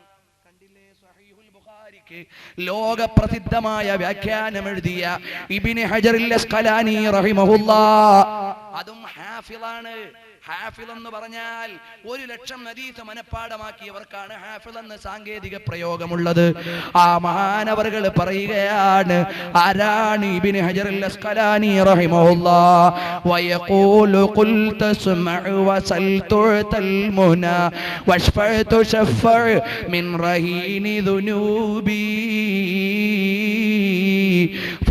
കണ്ടില്ലേ സ്വഹീഹുൽ ബുഖാരിക്ക് ലോകപ്രസിദ്ധമായ വ്യാഖ്യാനം എഴുതിയ ഇബ്നു ഹജറുൽ അസ്ഖലാനി റഹിമഹുല്ലാഹ്, അതും ഹാഫിളാണ്. ഹാഫിൾ എന്ന് പറഞ്ഞാൽ 1,00,000 ഹദീസ് മനപ്പാഠമാക്കിയവർക്കാണ് ഹാഫിൾ എന്ന സാങ്കേതിക പ്രയോഗമുള്ളത്. ആ മഹാനവറുകൾ പറയുകയാണ്, ആരാണ് ഇബ്നു ഹജറുൽ അസ്ഖലാനി റഹിമഹുല്ലാഹ്, വയഖൂലു ഖുൽ തസ്മഉ വസൽ തുഅൽ മുനാ വഷ്ഫഅ തുശഫഅ മിൻ റഹീനി ദുനൂബി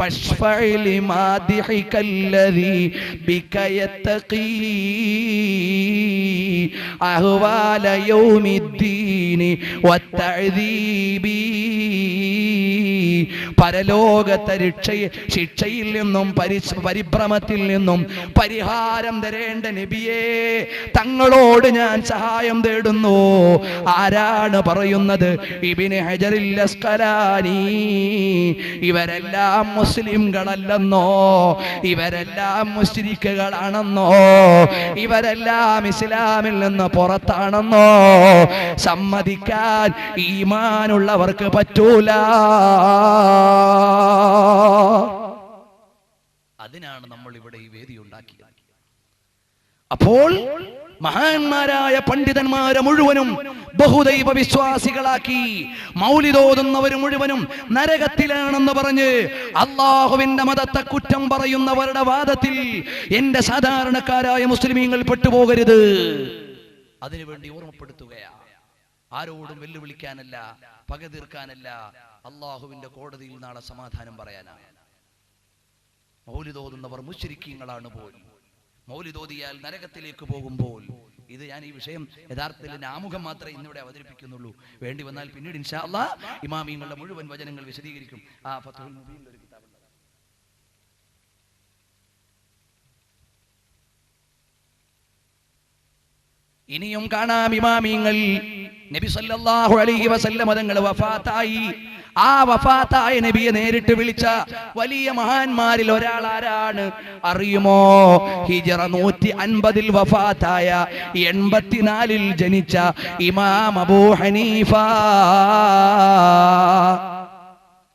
ഫഷ്ഫഅ ലിമാദിഹിക الذي بك يتقي أهوال يوم الدين والتعذيب. പരലോകത്തെ ശിക്ഷയിൽ നിന്നും പരിഭ്രമത്തിൽ നിന്നും പരിഹാരം തരേണ്ട നബിയേ, തങ്ങളോട് ഞാൻ സഹായം തേടുന്നു. ആരാണ് പറയുന്നത്? ഇബ്നു ഹജറുൽ അസ്ഖലാനി. ഇവരെല്ലാം മുസ്ലിംകളല്ലെന്നോ, ഇവരെല്ലാം മുശ്രിക്കുകളാണെന്നോ, ഇവരെല്ലാം ഇസ്ലാമിൽ നിന്ന് പുറത്താണെന്നോ സമ്മതിക്കാൻ ഈമാനുള്ളവർക്ക് പറ്റൂല. അതിനാണ് നമ്മൾ ഇവിടെ ഈ വേദി ഉണ്ടാക്കിയത്. അപ്പോൾ മഹാന്മാരായ പണ്ഡിതന്മാരെ മുഴുവനും ബഹുദൈവ വിശ്വാസികളാക്കി. മൗലിദോതുന്നവർ മുഴുവനും നരകത്തിലാണെന്ന് പറഞ്ഞ് അള്ളാഹുവിന്റെ മതത്തെ കുറ്റം പറയുന്നവരുടെ വാദത്തിൽ എന്റെ സാധാരണക്കാരായ മുസ്ലിമീങ്ങൾ പെട്ടുപോകരുത്. അതിനുവേണ്ടി ഓർമ്മപ്പെടുത്തുകയാ. ആരോടും വെല്ലുവിളിക്കാനല്ല, പക തീർക്കാനല്ല, അള്ളാഹുവിന്റെ കോടതിയിൽ നാളെ സമാധാനം പറയാനാണ്. മൗലിദോതുന്നവർ മുശ്രിക്കീങ്ങളാണ് പോൽ. മൗലിദോദിയാൽ നരകത്തിലേക്ക് പോകുമ്പോൾ ഇത് ഞാൻ ഈ വിഷയം യഥാർത്ഥത്തിൽ ആമുഖം മാത്രമേ ഇന്നിവിടെ അവതരിപ്പിക്കുന്നുള്ളൂ. വേണ്ടി വന്നാൽ പിന്നീട് ഇൻഷാ അല്ലാഹ് ഇമാമിങ്ങളുടെ മുഴുവൻ വചനങ്ങൾ വിശദീകരിക്കും. ആ ഫത്ഹുൽ മുബീനിൽ ഒരു കിതാബ്. ഇനിയും കാണാം ഇമാമിങ്ങൾ നബി സല്ലല്ലാഹു അലൈഹി വസല്ലം തങ്ങൾ വഫാത്തായി. ആ വഫാത്തായ നബിയെ നേരിട്ട് വിളിച്ച വലിയ മഹാന്മാരിൽ ഒരാൾ ആരാണ് അറിയുമോ? ഹിജ്റ 150 വഫാത്തായ 84 ജനിച്ച ഇമാം അബൂ ഹനീഫ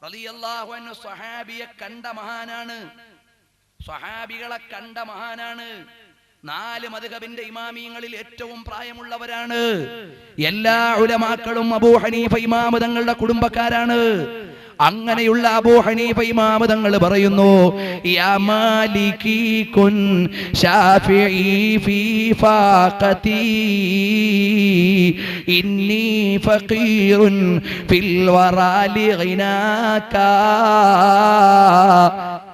റളിയല്ലാഹു അൻഹു. സ്വഹാബിയെ കണ്ട മഹാനാണ്, സ്വഹാബികളെ കണ്ട മഹാനാണ്. 4 മദ്ഹബിന്റെ ഇമാമിയങ്ങളിൽ ഏറ്റവും പ്രായമുള്ളവരാണ്. എല്ലാ ഉലമാക്കളും അബൂ ഹനീഫ ഇമാം തങ്ങളുടെ കുടുംബക്കാരാണ്. അങ്ങനെയുള്ള അബൂ ഹനീഫ ഇമാം തങ്ങൾ പറയുന്നു, യാ മാലികി കുൻ ശാഫിഈ ഫീ ഫാഖതി ഇന്നി ഫഖീറുൻ ഫിൽ വറാലി ഗിനാക.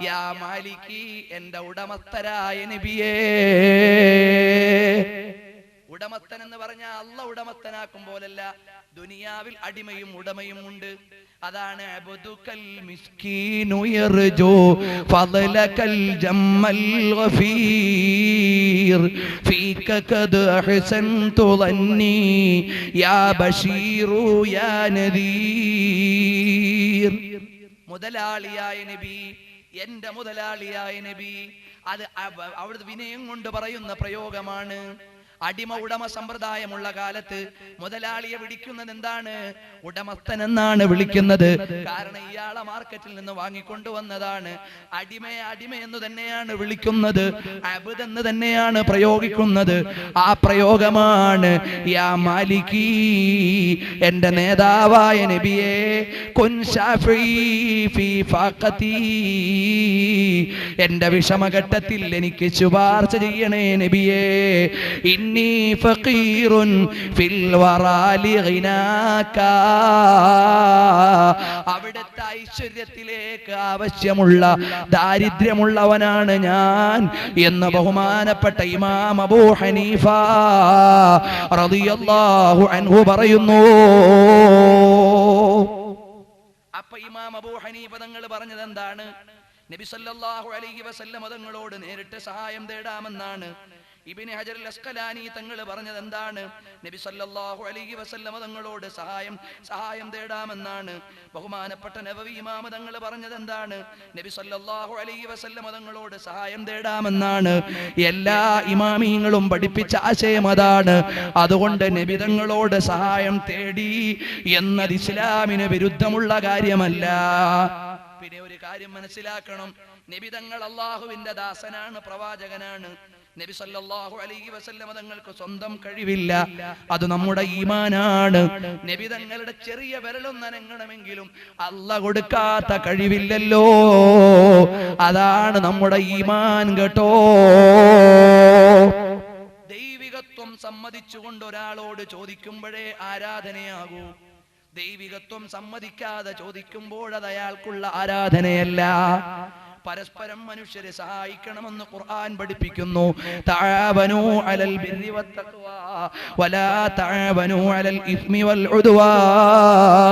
യാ മാലികി, എന്റെ ഉടമസ്ഥരായ നബിയേ. ഉടമസ്ഥൻ എന്ന് പറഞ്ഞാൽ അല്ല ഉടമസ്ഥനാക്കും പോലല്ല, ദുനിയാവിൽ അടിമയും ഉടമയും ഉണ്ട്. അതാണ് അബ്ദുകൽ മിസ്കീനു യർജു ഫളലകൽ ജമ്മൽ ഗഫീർ ഫീക ഖദ് അഹ്സൻതു ളന്നി യാ ബശീറു യാ നദീർ. മുതലാളിയായ നബി, എന്റെ മുതലാളിയായ നബി. അത് അവിടുത്തെ വിനയം കൊണ്ട് പറയുന്ന പ്രയോഗമാണ്. അടിമ ഉടമ സമ്പ്രദായമുള്ള കാലത്ത് മുതലാളിയെ വിളിക്കുന്നത് എന്താണ്? ഉടമസ്ഥൻ എന്നാണ് വിളിക്കുന്നത്. കാരണം ഇയാളെ മാർക്കറ്റിൽ നിന്ന് വാങ്ങിക്കൊണ്ടുവന്നതാണ്. അടിമയെ അടിമ എന്ന് തന്നെയാണ് വിളിക്കുന്നത്, അബ്ദ് എന്ന് തന്നെയാണ് പ്രയോഗിക്കുന്നത്. ആ പ്രയോഗമാണ് യാ മാലികി, എന്റെ നേതാവായ നബിയെ. കുൻ ശാഫിഈ ഫീ ഫാഖതി, എന്റെ വിഷമഘട്ടത്തിൽ എനിക്ക് ശുപാർശ ചെയ്യണേ നബിയേ. ഇന്നി ഫഖീറുൻ ഫിൽ വറാലി ഗിനാക, അവിടുത്തെ ഐശ്വര്യത്തിലേക്ക് ആവശ്യമുള്ള ദാരിദ്ര്യമുള്ളവനാണ് ഞാൻ എന്ന് ബഹുമാനപ്പെട്ട ഇമാം അബൂ ഹനീഫ റളിയല്ലാഹു അൻഹു പറയുന്നു. അപ്പൊ ഇമാം അബൂ ഹനീഫ തങ്ങൾ പറഞ്ഞത് എന്താണ്? നബി സല്ലല്ലാഹു അലൈഹി വസല്ലം തങ്ങളോട് നേരിട്ട് സഹായം തേടാമെന്നാണ്. ഇബ്നു ഹജർ അൽ അസ്ഖലാനി തങ്ങൾ പറഞ്ഞത് എന്താണ്? നബി സല്ലല്ലാഹു അലൈഹി വസല്ലം തങ്ങളോട് സഹായം തേടാമെന്നാണ്. ബഹുമാനപ്പെട്ട നബവി ഇമാം തങ്ങൾ പറഞ്ഞത് എന്താണ്? നബി സല്ലല്ലാഹു അലൈഹി വസല്ലം തങ്ങളോട് സഹായം തേടാമെന്നാണ്. എല്ലാ ഇമാമിയങ്ങളും പഠിപ്പിച്ച ആശയം അതാണ്. അതുകൊണ്ട് നബി തങ്ങളോട് സഹായം തേടി എന്നത് ഇസ്ലാമിന് വിരുദ്ധമുള്ള കാര്യമല്ല. പിന്നെ ഒരു കാര്യം മനസ്സിലാക്കണം, നബി തങ്ങൾ അല്ലാഹുവിന്റെ ദാസനാണ്, പ്രവാചകനാണ്. നബി സല്ലല്ലാഹു അലൈഹി വസല്ലം തങ്ങൾക്ക് സ്വന്തം കഴിവില്ല, അത് നമ്മുടെ ഈമാനാണ്. നബി തങ്ങളുടെ ചെറിയ വിരലൊന്നനങ്ങണമെങ്കിലും അല്ലാഹ് കൊടുക്കാത്ത കഴിവില്ലല്ലോ, അതാണ് നമ്മുടെ ഈമാൻ കേട്ടോ. ദൈവികത്വം സമ്മതിച്ചുകൊണ്ട് ഒരാളോട് ചോദിക്കുമ്പോഴേ ആരാധനയാകൂ. ദൈവികത്വം സമ്മതിക്കാതെ ചോദിക്കുമ്പോൾ അത് അയാൾക്കുള്ള ആരാധനയല്ല. പരസ്പരം മനുഷ്യരെ സഹായിക്കണമെന്ന് ഖുർആൻ പഠിപ്പിക്കുന്നു. തആവനൂ അലൽ ബിർരി വത്തഖ്വാ വലാ തആവനൂ അലൽ ഇസ്മി വൽ ഉദ്വാൻ.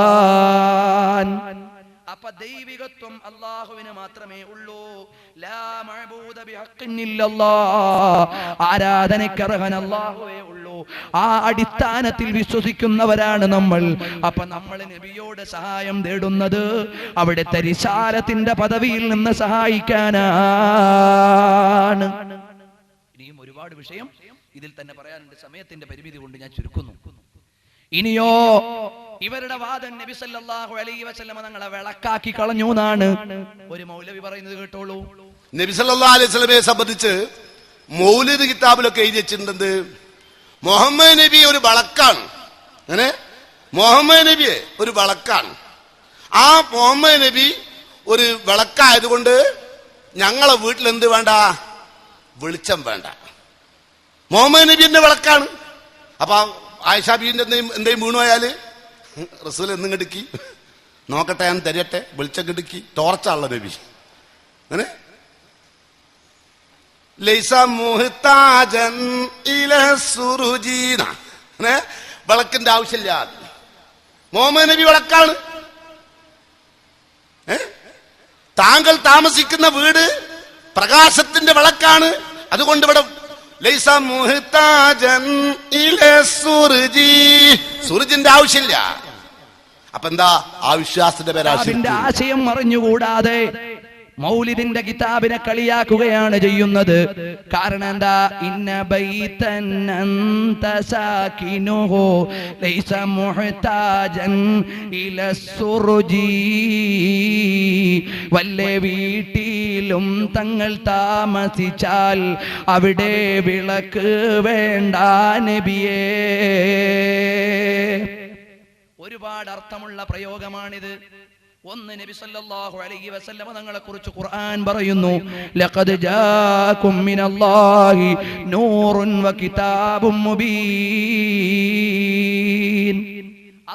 അപ്പൊ ദൈവികത്വം അല്ലാഹുവിന് മാത്രമേ ഉള്ളൂ. ലാ മഅബൂദ ബിഹഖ്ഖിൻ ഇല്ലല്ലാഹ്, ആരാധനയ്ക്ക് അർഹൻ അല്ലാഹുവേ ഉള്ളൂ. ആ അടിസ്ഥാനത്തിൽ വിശ്വസിക്കുന്നവരാണ് നമ്മൾ. അപ്പൊ നമ്മൾ നബിയോട് സഹായം തേടുന്നത് അവിടുത്തെ റിസാലത്തിന്റെ പദവിയിൽ നിന്ന് സഹായിക്കാനാണ്. ഇനിയും ഒരുപാട് വിഷയം ഇതിൽ തന്നെ പറയാനുണ്ട്, സമയത്തിന്റെ പരിമിതി കൊണ്ട് ഞാൻ ചുരുക്കുന്നു. ഇനിയോ ഇവരുടെ വാദം നബി സല്ലല്ലാഹു അലൈഹി വസല്ലം തങ്ങളെ വിളക്കാക്കി കളഞ്ഞു എന്നാണ് ഒരു മൗലവി പറയുന്നത്. കേട്ടോളൂ. നബി സല്ലല്ലാഹു അലൈഹി വസല്ലമയെ സംബന്ധിച്ച് മൗലിദ് കിതാബിലൊക്കെ എഴുതി വെച്ചിട്ടുണ്ട്. മുഹമ്മദ് നബി ഒരു വിളക്കാണ്. അങ്ങനെ മുഹമ്മദ് നബി ഒരു വിളക്കാണ്. ആ മുഹമ്മദ് നബി ഒരു വിളക്കായതുകൊണ്ട് ഞങ്ങളെ വീട്ടിൽ എന്ത് വേണ്ട? വെളിച്ചം വേണ്ട. മുഹമ്മദ് നബിന്റെ വിളക്കാണ്. അപ്പൊ ആയിഷ ബീവിന്റെ എന്തെങ്കിലും വീണുപോയാല് റസൂൽ എന്നും കിടക്കി നോക്കട്ടെ, ഞാൻ തരട്ടെ, വെളിച്ചം കിടക്കി. ടോർച്ചാണല്ലോ നബി. അങ്ങനെ വിളക്കിന്റെ ആവശ്യമില്ല. മുഹമ്മദ് നബി വിളക്കാണ്. താങ്കൾ താമസിക്കുന്ന വീട് പ്രകാശത്തിന്റെ വിളക്കാണ്. അതുകൊണ്ട് ഇവിടെ സൂര്യന്റെ ആവശ്യമില്ല. അപ്പൊ എന്താ? ആ വിശ്വാസത്തിന്റെ പേരാശിന്റെ ആശയം അറിഞ്ഞുകൂടാതെ മൗലിദിന്റെ കിതാബിനെ കളിയാക്കുകയാണ് ചെയ്യുന്നത്. കാരണം എന്താ? ഇന്ന ബൈതൻ അൻത സാകിനുഹു ലൈസ മുഹ്താജൻ ഇലസ്സുർജി. വല്ല വീട്ടിലും തങ്ങൾ താമസിച്ചാൽ അവിടെ വിളക്ക് വേണ്ട നബിയേ. ഒരുപാട് അർത്ഥമുള്ള പ്രയോഗമാണിത്. ഒന്ന്, നബി സല്ലല്ലാഹു അലൈഹി വസല്ലമ തങ്ങളെ കുറിച്ച് ഖുർആൻ പറയുന്നു, ലഖദ് ജാഅകും മിനല്ലാഹി നൂറുൻ വകിതാബും മുബീൻ.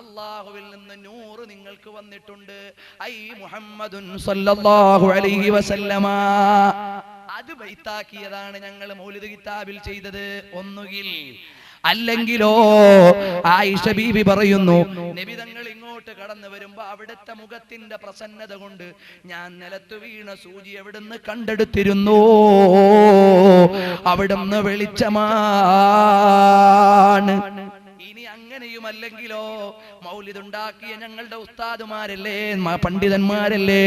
അല്ലാഹുവിൽ നിന്ന് നൂറ് നിങ്ങൾക്ക് വന്നിട്ടുണ്ട്. ഐ മുഹമ്മദുൻ സല്ലല്ലാഹു അലൈഹി വസല്ലമ. അത് ബൈത്താക്കിയതാണ് ഞങ്ങൾ മൗലിദ് കിതാബിൽ ചെയ്തത്. ഒന്നുകിൽ അല്ലെങ്കിലോ ആയിഷ ബീവി പറയുന്നു, നബി തങ്ങൾ ഇങ്ങോട്ട് കടന്നു വരുമ്പോ അവിടുത്തെ മുഖത്തിന്റെ പ്രസന്നത കൊണ്ട് ഞാൻ നിലത്ത് വീണ സൂചി എവിടുന്ന് കണ്ടെടുത്തിരുന്നു. അവിടുന്ന് വെളിച്ചമാണ്. ഇനി അങ്ങനെയുമല്ലെങ്കിലോ മൗലിദുണ്ടാക്കിയ ഞങ്ങളുടെ ഉസ്താദുമാരല്ലേ, പണ്ഡിതന്മാരല്ലേ,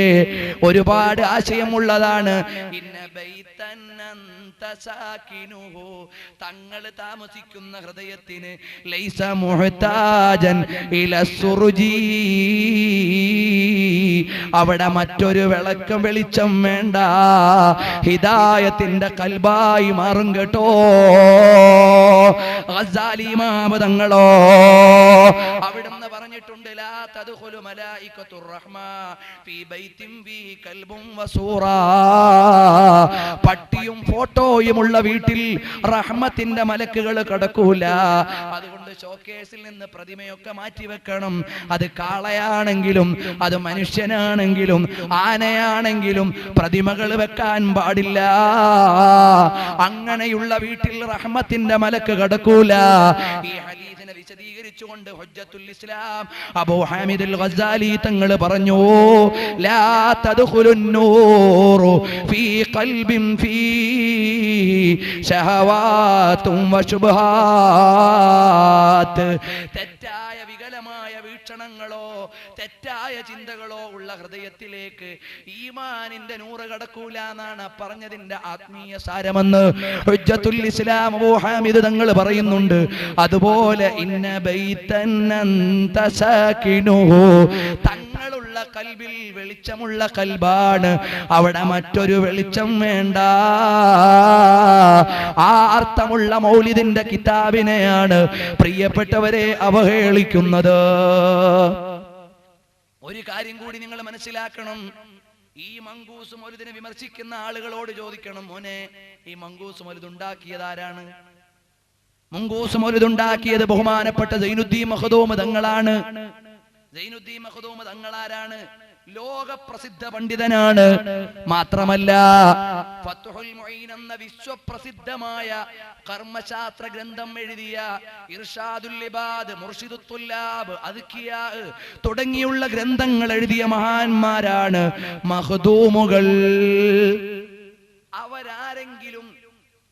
ഒരുപാട് ആശയമുള്ളതാണ്. ഇന്ന ബൈതൻ അൻത സാകിനുഹു, തങ്ങൾ താമസിക്കുന്ന ഹൃദയത്തിന് ലൈസ മുഹ്താജൻ ഇലസ്സുർജി, അവിടെ മറ്റൊരു വിളക്കം വെളിച്ചം വേണ്ട. ഹിദായത്തിന്റെ കൽബായി മാറും കേട്ടോ. ഗസാലി ഇമാം തങ്ങളോ അവിടുന്ന് പറഞ്ഞിട്ടുണ്ട്, ലാ തദ്ഖുലു മലായികത്തുർ റഹ്മാ ഫീ ബൈത്തിൻ ഫീ കൽബും വസൂറാ. പട്ടിയും ഫോട്ടോയുമുള്ള വീട്ടിൽ റഹ്മത്തിന്റെ മലക്കുകൾ കടക്കൂല. അതുകൊണ്ട് ഷോക്കേസിൽ നിന്ന് പ്രതിമയൊക്കെ മാറ്റി വെക്കണം. അത് കാളയാണെങ്കിലും അത് മനുഷ്യനാണെങ്കിലും ആനയാണെങ്കിലും പ്രതിമകൾ വെക്കാൻ പാടില്ല. അങ്ങനെയുള്ള വീട്ടിൽ റഹ്മത്തിന്റെ മലക്ക് കടക്കൂല. ഈ ഹദീസിനെ വിശദീകരിച്ചുകൊണ്ട് ഹുജ്ജത്തുൽ ഇസ്ലാം അബൂ ഹാമിദ് അൽ ഗസാലി തങ്ങൾ പറഞ്ഞു, ലാ തദ്ഖുലുൻ നൂറു ഫീ ഖൽബിൻ ഫീ ശഹവാതും വശുബ്ഹാത്ത്. തെറ്റായ വികലമായ വീക്ഷണങ്ങളോ തെറ്റായ ചിന്തകളോ ഉള്ള ഹൃദയത്തിലേക്ക് ഈമാനിന്റെ നൂറ് കടക്കൂല എന്നാണ് പറഞ്ഞതിന്റെ ആത്മീയ സാരമെന്ന് ഹുജ്ജത്തുൽ ഇസ്ലാം അബൂ ഹാമിദ് തങ്ങൾ പറയുന്നുണ്ട്. അതുപോലെ ഇന്ന ബൈതൻ അൻത സാകിനുഹു, തങ്ങളുള്ള കൽബിൽ വെളിച്ചമുള്ള കൽബാണ്, അവിടെ മറ്റൊരു വെളിച്ചം വേണ്ട. ആ അർത്ഥമുള്ള മൗലിദിന്റെ കിതാബിനെയാണ് പ്രിയപ്പെട്ടവരെ അവഹേളിക്കുന്നത്. ഒരു കാര്യം കൂടി നിങ്ങൾ മനസ്സിലാക്കണം. ഈ മങ്കൂസ് മൗലിദിനെ വിമർശിക്കുന്ന ആളുകളോട് ചോദിക്കണം, മോനെ ഈ മങ്കൂസ് മൗലിദ് ഉണ്ടാക്കിയത് ആരാണ്? മങ്കൂസ് മൗലിദ് ഉണ്ടാക്കിയത് ബഹുമാനപ്പെട്ട സൈനുദ്ദീൻ മഖ്ദൂം തങ്ങളാണ്. സൈനുദ്ദീൻ മഖ്ദൂം തങ്ങളാരാണ്? ലോക പ്രസിദ്ധ പണ്ഡിതനാണ്. മാത്രമല്ല ഫത്ഹുൽ മുഈൻ എന്ന വിശ്വപ്രസിദ്ധമായ കർമ്മശാസ്ത്ര ഗ്രന്ഥം എഴുതിയ ഇർഷാദുൽ ഇബാദ്, മുർഷിദുൽ തുല്ലാബ്, അദ്കിയാ തുടങ്ങിയുള്ള ഗ്രന്ഥങ്ങൾ എഴുതിയ മഹാന്മാരാണ് മഖ്ദൂമുകൾ. അവരാരെങ്കിലും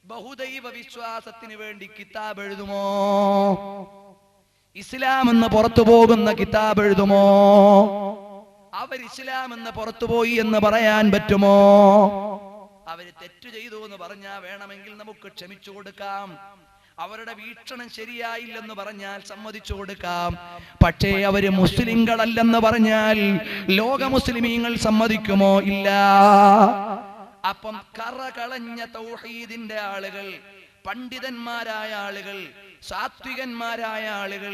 ബഹുദൈവ വിശ്വാസത്തിന് വേണ്ടി കിതാബ് എഴുതുമോ? ഇസ്ലാം എന്ന് പുറത്തു പോകുന്ന കിതാബ് എഴുതുമോ? അവർ ഇസ്ലാം എന്ന് പുറത്തുപോയി എന്ന് പറയാൻ പറ്റുമോ? അവര് തെറ്റു ചെയ്തു എന്ന് പറഞ്ഞാൽ വേണമെങ്കിൽ നമുക്ക് ക്ഷമിച്ചു കൊടുക്കാം. അവരുടെ വീക്ഷണം ശരിയായില്ലെന്ന് പറഞ്ഞാൽ സമ്മതിച്ചു കൊടുക്കാം. പക്ഷേ അവര് മുസ്ലിങ്ങളല്ലെന്ന് പറഞ്ഞാൽ ലോക മുസ്ലിമീങ്ങൾ സമ്മതിക്കുമോ? ഇല്ല. അപ്പം കറ കളഞ്ഞ തൗഹീദിന്റെ ആളുകൾ, പണ്ഡിതന്മാരായ ആളുകൾ സാത്വികന്മാരായ ആളുകൾ,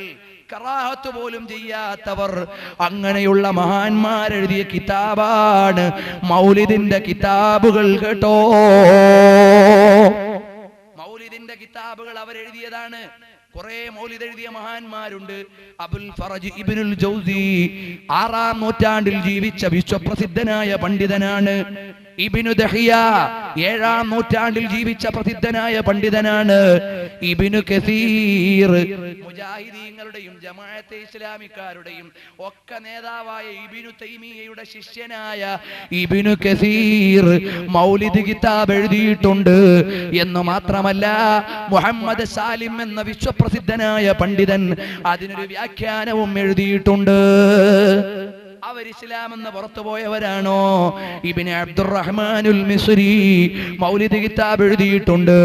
കറാഹത്ത് പോലും ചെയ്യാത്തവർ, അങ്ങനെയുള്ള മഹാന്മാരെഴുതിയ കിതാബാണ് മൗലിദിന്റെ കിതാബുകൾ കേട്ടോ. മൗലിദിന്റെ കിതാബുകൾ അവരെഴുതിയതാണ്. കുറെ മൗലിദ് എഴുതിയ മഹാന്മാരുണ്ട്. അബുൽ ഫറജ് ഇബ്നുൽ ജൗസി 6-ാം നൂറ്റാണ്ടിൽ ജീവിച്ച വിശ്വപ്രസിദ്ധനായ പണ്ഡിതനാണ്. ഇബ്നു ദഹിയ 7-ാം നൂറ്റാണ്ടിൽ ജീവിച്ച പ്രസിദ്ധനായ പണ്ഡിതനാണ്. ഇബ്നു കസീർ മുജാഹിദീങ്ങളുടെയും ജമാഅത്തെ ഇസ്ലാമിക്കാരുടെയും ഒക്കെ നേതാവായ ഇബ്നു തൈമിയ്യയുടെ ശിഷ്യനായ ഇബ്നു കസീർ മൗലിദ് കിതാബ് എഴുതിയിട്ടുണ്ട്. എന്ന് മാത്രമല്ല, മുഹമ്മദ് സാലിം എന്ന വിശ്വപ്രസിദ്ധനായ പണ്ഡിതൻ അതിനൊരു വ്യാഖ്യാനവും എഴുതിയിട്ടുണ്ട്. അവർ ഇസ്ലാം എന്ന് പുറത്തുപോയവരാണോ? ഇബ്നു അബ്ദുറഹ്മാനുൽ മിസ്രി മൗലിദ് കിതാബ് എഴുതിയിട്ടുണ്ട്.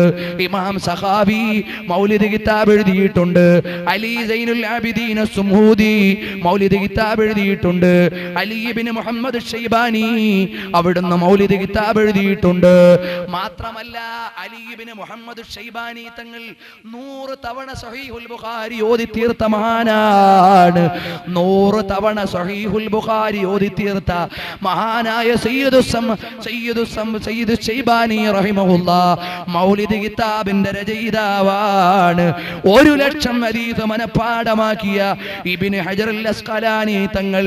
ഇമാം സഖാവി മൗലിദ് കിതാബ് എഴുതിയിട്ടുണ്ട്. അലി സൈനുൽ ആബിദീൻ സുമൂദി മൗലിദ് കിതാബ് എഴുതിയിട്ടുണ്ട്. അലി ഇബ്നു മുഹമ്മദ് ഷൈബാനി അവിടുന്ന് മൗലിദ് കിതാബ് എഴുതിയിട്ടുണ്ട്. മാത്രമല്ല, അലി ഇബ്നു മുഹമ്മദ് ഷൈബാനി തങ്ങൾ 100 തവണ സഹീഹുൽ ബുഖാരി ഓതി തീർത്ത മഹാനാണ്. 100 തവണ സഹീഹുൽ ബുഖാരി ഓതി തീർത്ത മഹാനായ സയ്യിദു ഷൈബാനി റഹിമഹുല്ലാഹ് മൗലിദ് കിതാബിന്റെ രചയിതാവാണ്. 1,00,000 ഹദീസ് മനഃപ്പാഠമാക്കിയ ഇബ്നു ഹജറുൽ അസ്ഖലാനി തങ്ങൾ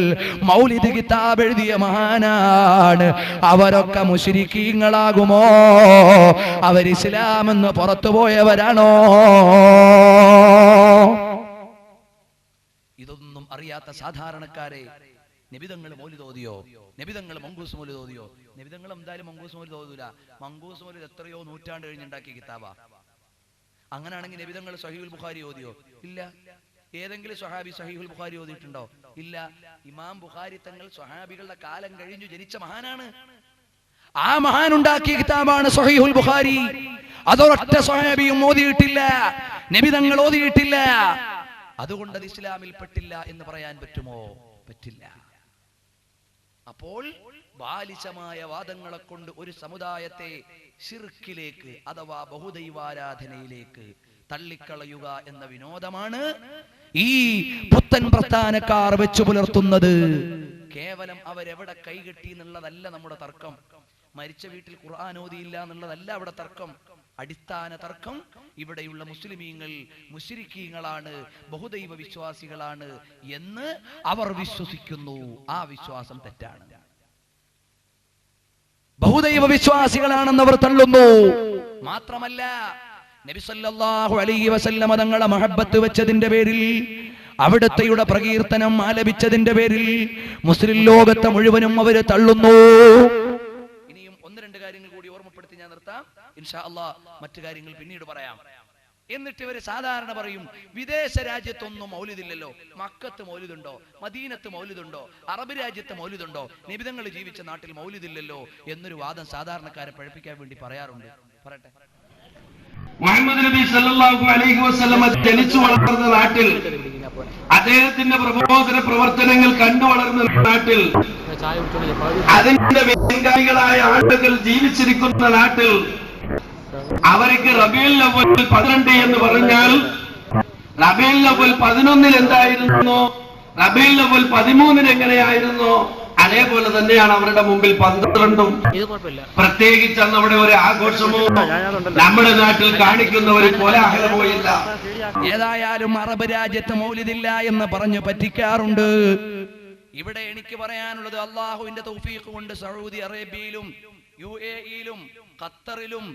മൗലിദ് കിതാബ് എഴുതിയ മഹാനാണ്. അവരൊക്കെ മുശ്രിക്കീങ്ങളാകുമോ? അവർ ഇസ്ലാം എന്ന് പുറത്തുപോയവരാണോ? ഇതൊന്നും അറിയാത്ത സാധാരണക്കാരെ നബിതങ്ങൾ മൗലിദ് ഓതിയോ? നബിതങ്ങൾ മങ്കൂസ് മൗലിദ് ഓതിയോ? നബിതങ്ങൾ എന്തായാലും മങ്കൂസ് മൗലിദ് ഓതൂല. മങ്കൂസ് മൗലിദ് എത്രയോ നൂറ്റാണ്ട് കഴിഞ്ഞുണ്ടാക്കിയ കിതാബാ. അങ്ങനെയാണെങ്കിൽ നബിതങ്ങൾ സഹീഹുൽ ബുഖാരി ഓതിയോ? ഇല്ല. ഏതെങ്കിലും സ്വഹാബി സഹീഹുൽ ബുഖാരി ഓതിയിട്ടുണ്ടോ? ഇല്ല. ഇമാം ബുഖാരി തങ്ങൾ സ്വഹാബികളുടെ കാലം കഴിഞ്ഞു ജനിച്ച മഹാനാണ്. ആ മഹാൻ ഉണ്ടാക്കിയ കിതാബാണ് സഹീഹുൽ ബുഖാരി. അതൊരൊറ്റ സ്വഹാബിയും ഓതിയിട്ടില്ല, നബിതങ്ങൾ ഓതിയിട്ടില്ല. അതുകൊണ്ട് അത് ഇസ്ലാമിൽ പെട്ടില്ല എന്ന് പറയാൻ പറ്റുമോ? പറ്റില്ല. അപ്പോൾ ബാലിശമായ വാദങ്ങളെ കൊണ്ട് ഒരു സമുദായത്തെ ശിർക്കിലേക്ക് അഥവാ ബഹുദൈവാരാധനയിലേക്ക് തള്ളിക്കളയുക എന്ന വിനോദമാണ് ഈ പുത്തൻ പ്രസ്ഥാനക്കാർ വെച്ചു പുലർത്തുന്നത്. കേവലം അവരെവിടെ കൈകെട്ടി എന്നുള്ളതല്ല നമ്മുടെ തർക്കം. മരിച്ച വീട്ടിൽ ഖുർആൻ ഓതിയില്ല എന്നുള്ളതല്ല അവിടെ തർക്കം. അടിസ്ഥാന തർക്കം ഇവിടെയുള്ള മുസ്ലിമീങ്ങൾ മുശ്രിക്കീങ്ങളാണ്, ബഹുദൈവ വിശ്വാസികളാണ് എന്ന് അവർ വിശ്വസിക്കുന്നു. ആ വിശ്വാസം തെറ്റാണ്. ബഹുദൈവ വിശ്വാസികളാണെന്ന് അവർ തള്ളുന്നു. മാത്രമല്ല, നബി സല്ലല്ലാഹു അലൈഹി വസല്ലമ തങ്ങളെ മഹബ്ബത്ത് വെച്ചതിന്റെ പേരിൽ, അവിടുത്തെയുടെ പ്രകീർത്തനം ആലപിച്ചതിന്റെ പേരിൽ മുസ്ലിം ലോകത്തെ മുഴുവനും അവര് തള്ളുന്നു. ഇനിയും 1-2 കാര്യങ്ങൾ കൂടി ഓർമ്മപ്പെടുത്തി ഞാൻ നിർത്താം. ഇൻഷാ അല്ലാഹ് മറ്റു കാര്യങ്ങൾ പിന്നീട് പറയാം. എന്നിട്ട് ഇവര് സാധാരണ പറയും, വിദേശ രാജ്യത്തൊന്നും മൗലിദില്ലല്ലോ, മക്കത്ത് മൗലിദുണ്ടോ, മദീനത്ത് മൗലിദുണ്ടോ, അറബ് രാജ്യത്ത് മൗലിദുണ്ടോ, നബിതങ്ങൾ ജീവിച്ച നാട്ടിൽ മൗലിദില്ലല്ലോ എന്നൊരു വാദം സാധാരണക്കാരെ പഴപ്പിക്കാൻ വേണ്ടി പറയാറുണ്ട്. പറയട്ടെ. മുഹമ്മദ് നബി സല്ലല്ലാഹു അലൈഹി വസല്ലമ ജനിച്ചു വളർന്ന നാട്ടിൽ, അദ്ദേഹത്തിന്റെ പ്രബോധന പ്രവർത്തനങ്ങൾ കണ്ടു വളർന്ന നാട്ടിൽ, അതിന്റെ പിൻഗാമികളായ ആളുകൾ ജീവിച്ചിരിക്കുന്ന നാട്ടിൽ അവർക്ക് റബീഉൽ അവ്വൽ 12 എന്ന് പറഞ്ഞാൽ റബീഉൽ അവ്വൽ 11 എന്തായിരുന്നു, റബീഉൽ അവ്വൽ 13 എങ്ങനെയായിരുന്നു, അതേപോലെ തന്നെയാണ് അവരുടെ മുമ്പിൽ 12. പ്രത്യേകിച്ച് അന്ന് അവിടെ ഒരു ആഘോഷമോ നമ്മുടെ നാട്ടിൽ കാണിക്കുന്ന ഒരു കോലാഹലമോ ഇല്ല. ഏതായാലും അറബ് രാജ്യത്ത് മൗലിദില്ല എന്ന് പറഞ്ഞു പറ്റിക്കാറുണ്ട്. ഇവിടെ എനിക്ക് പറയാനുള്ളത്, അള്ളാഹുവിന്റെ തൗഫീഖ് കൊണ്ട് സൗദി അറേബ്യയിലും UAE-യിലും ഖത്തറിലും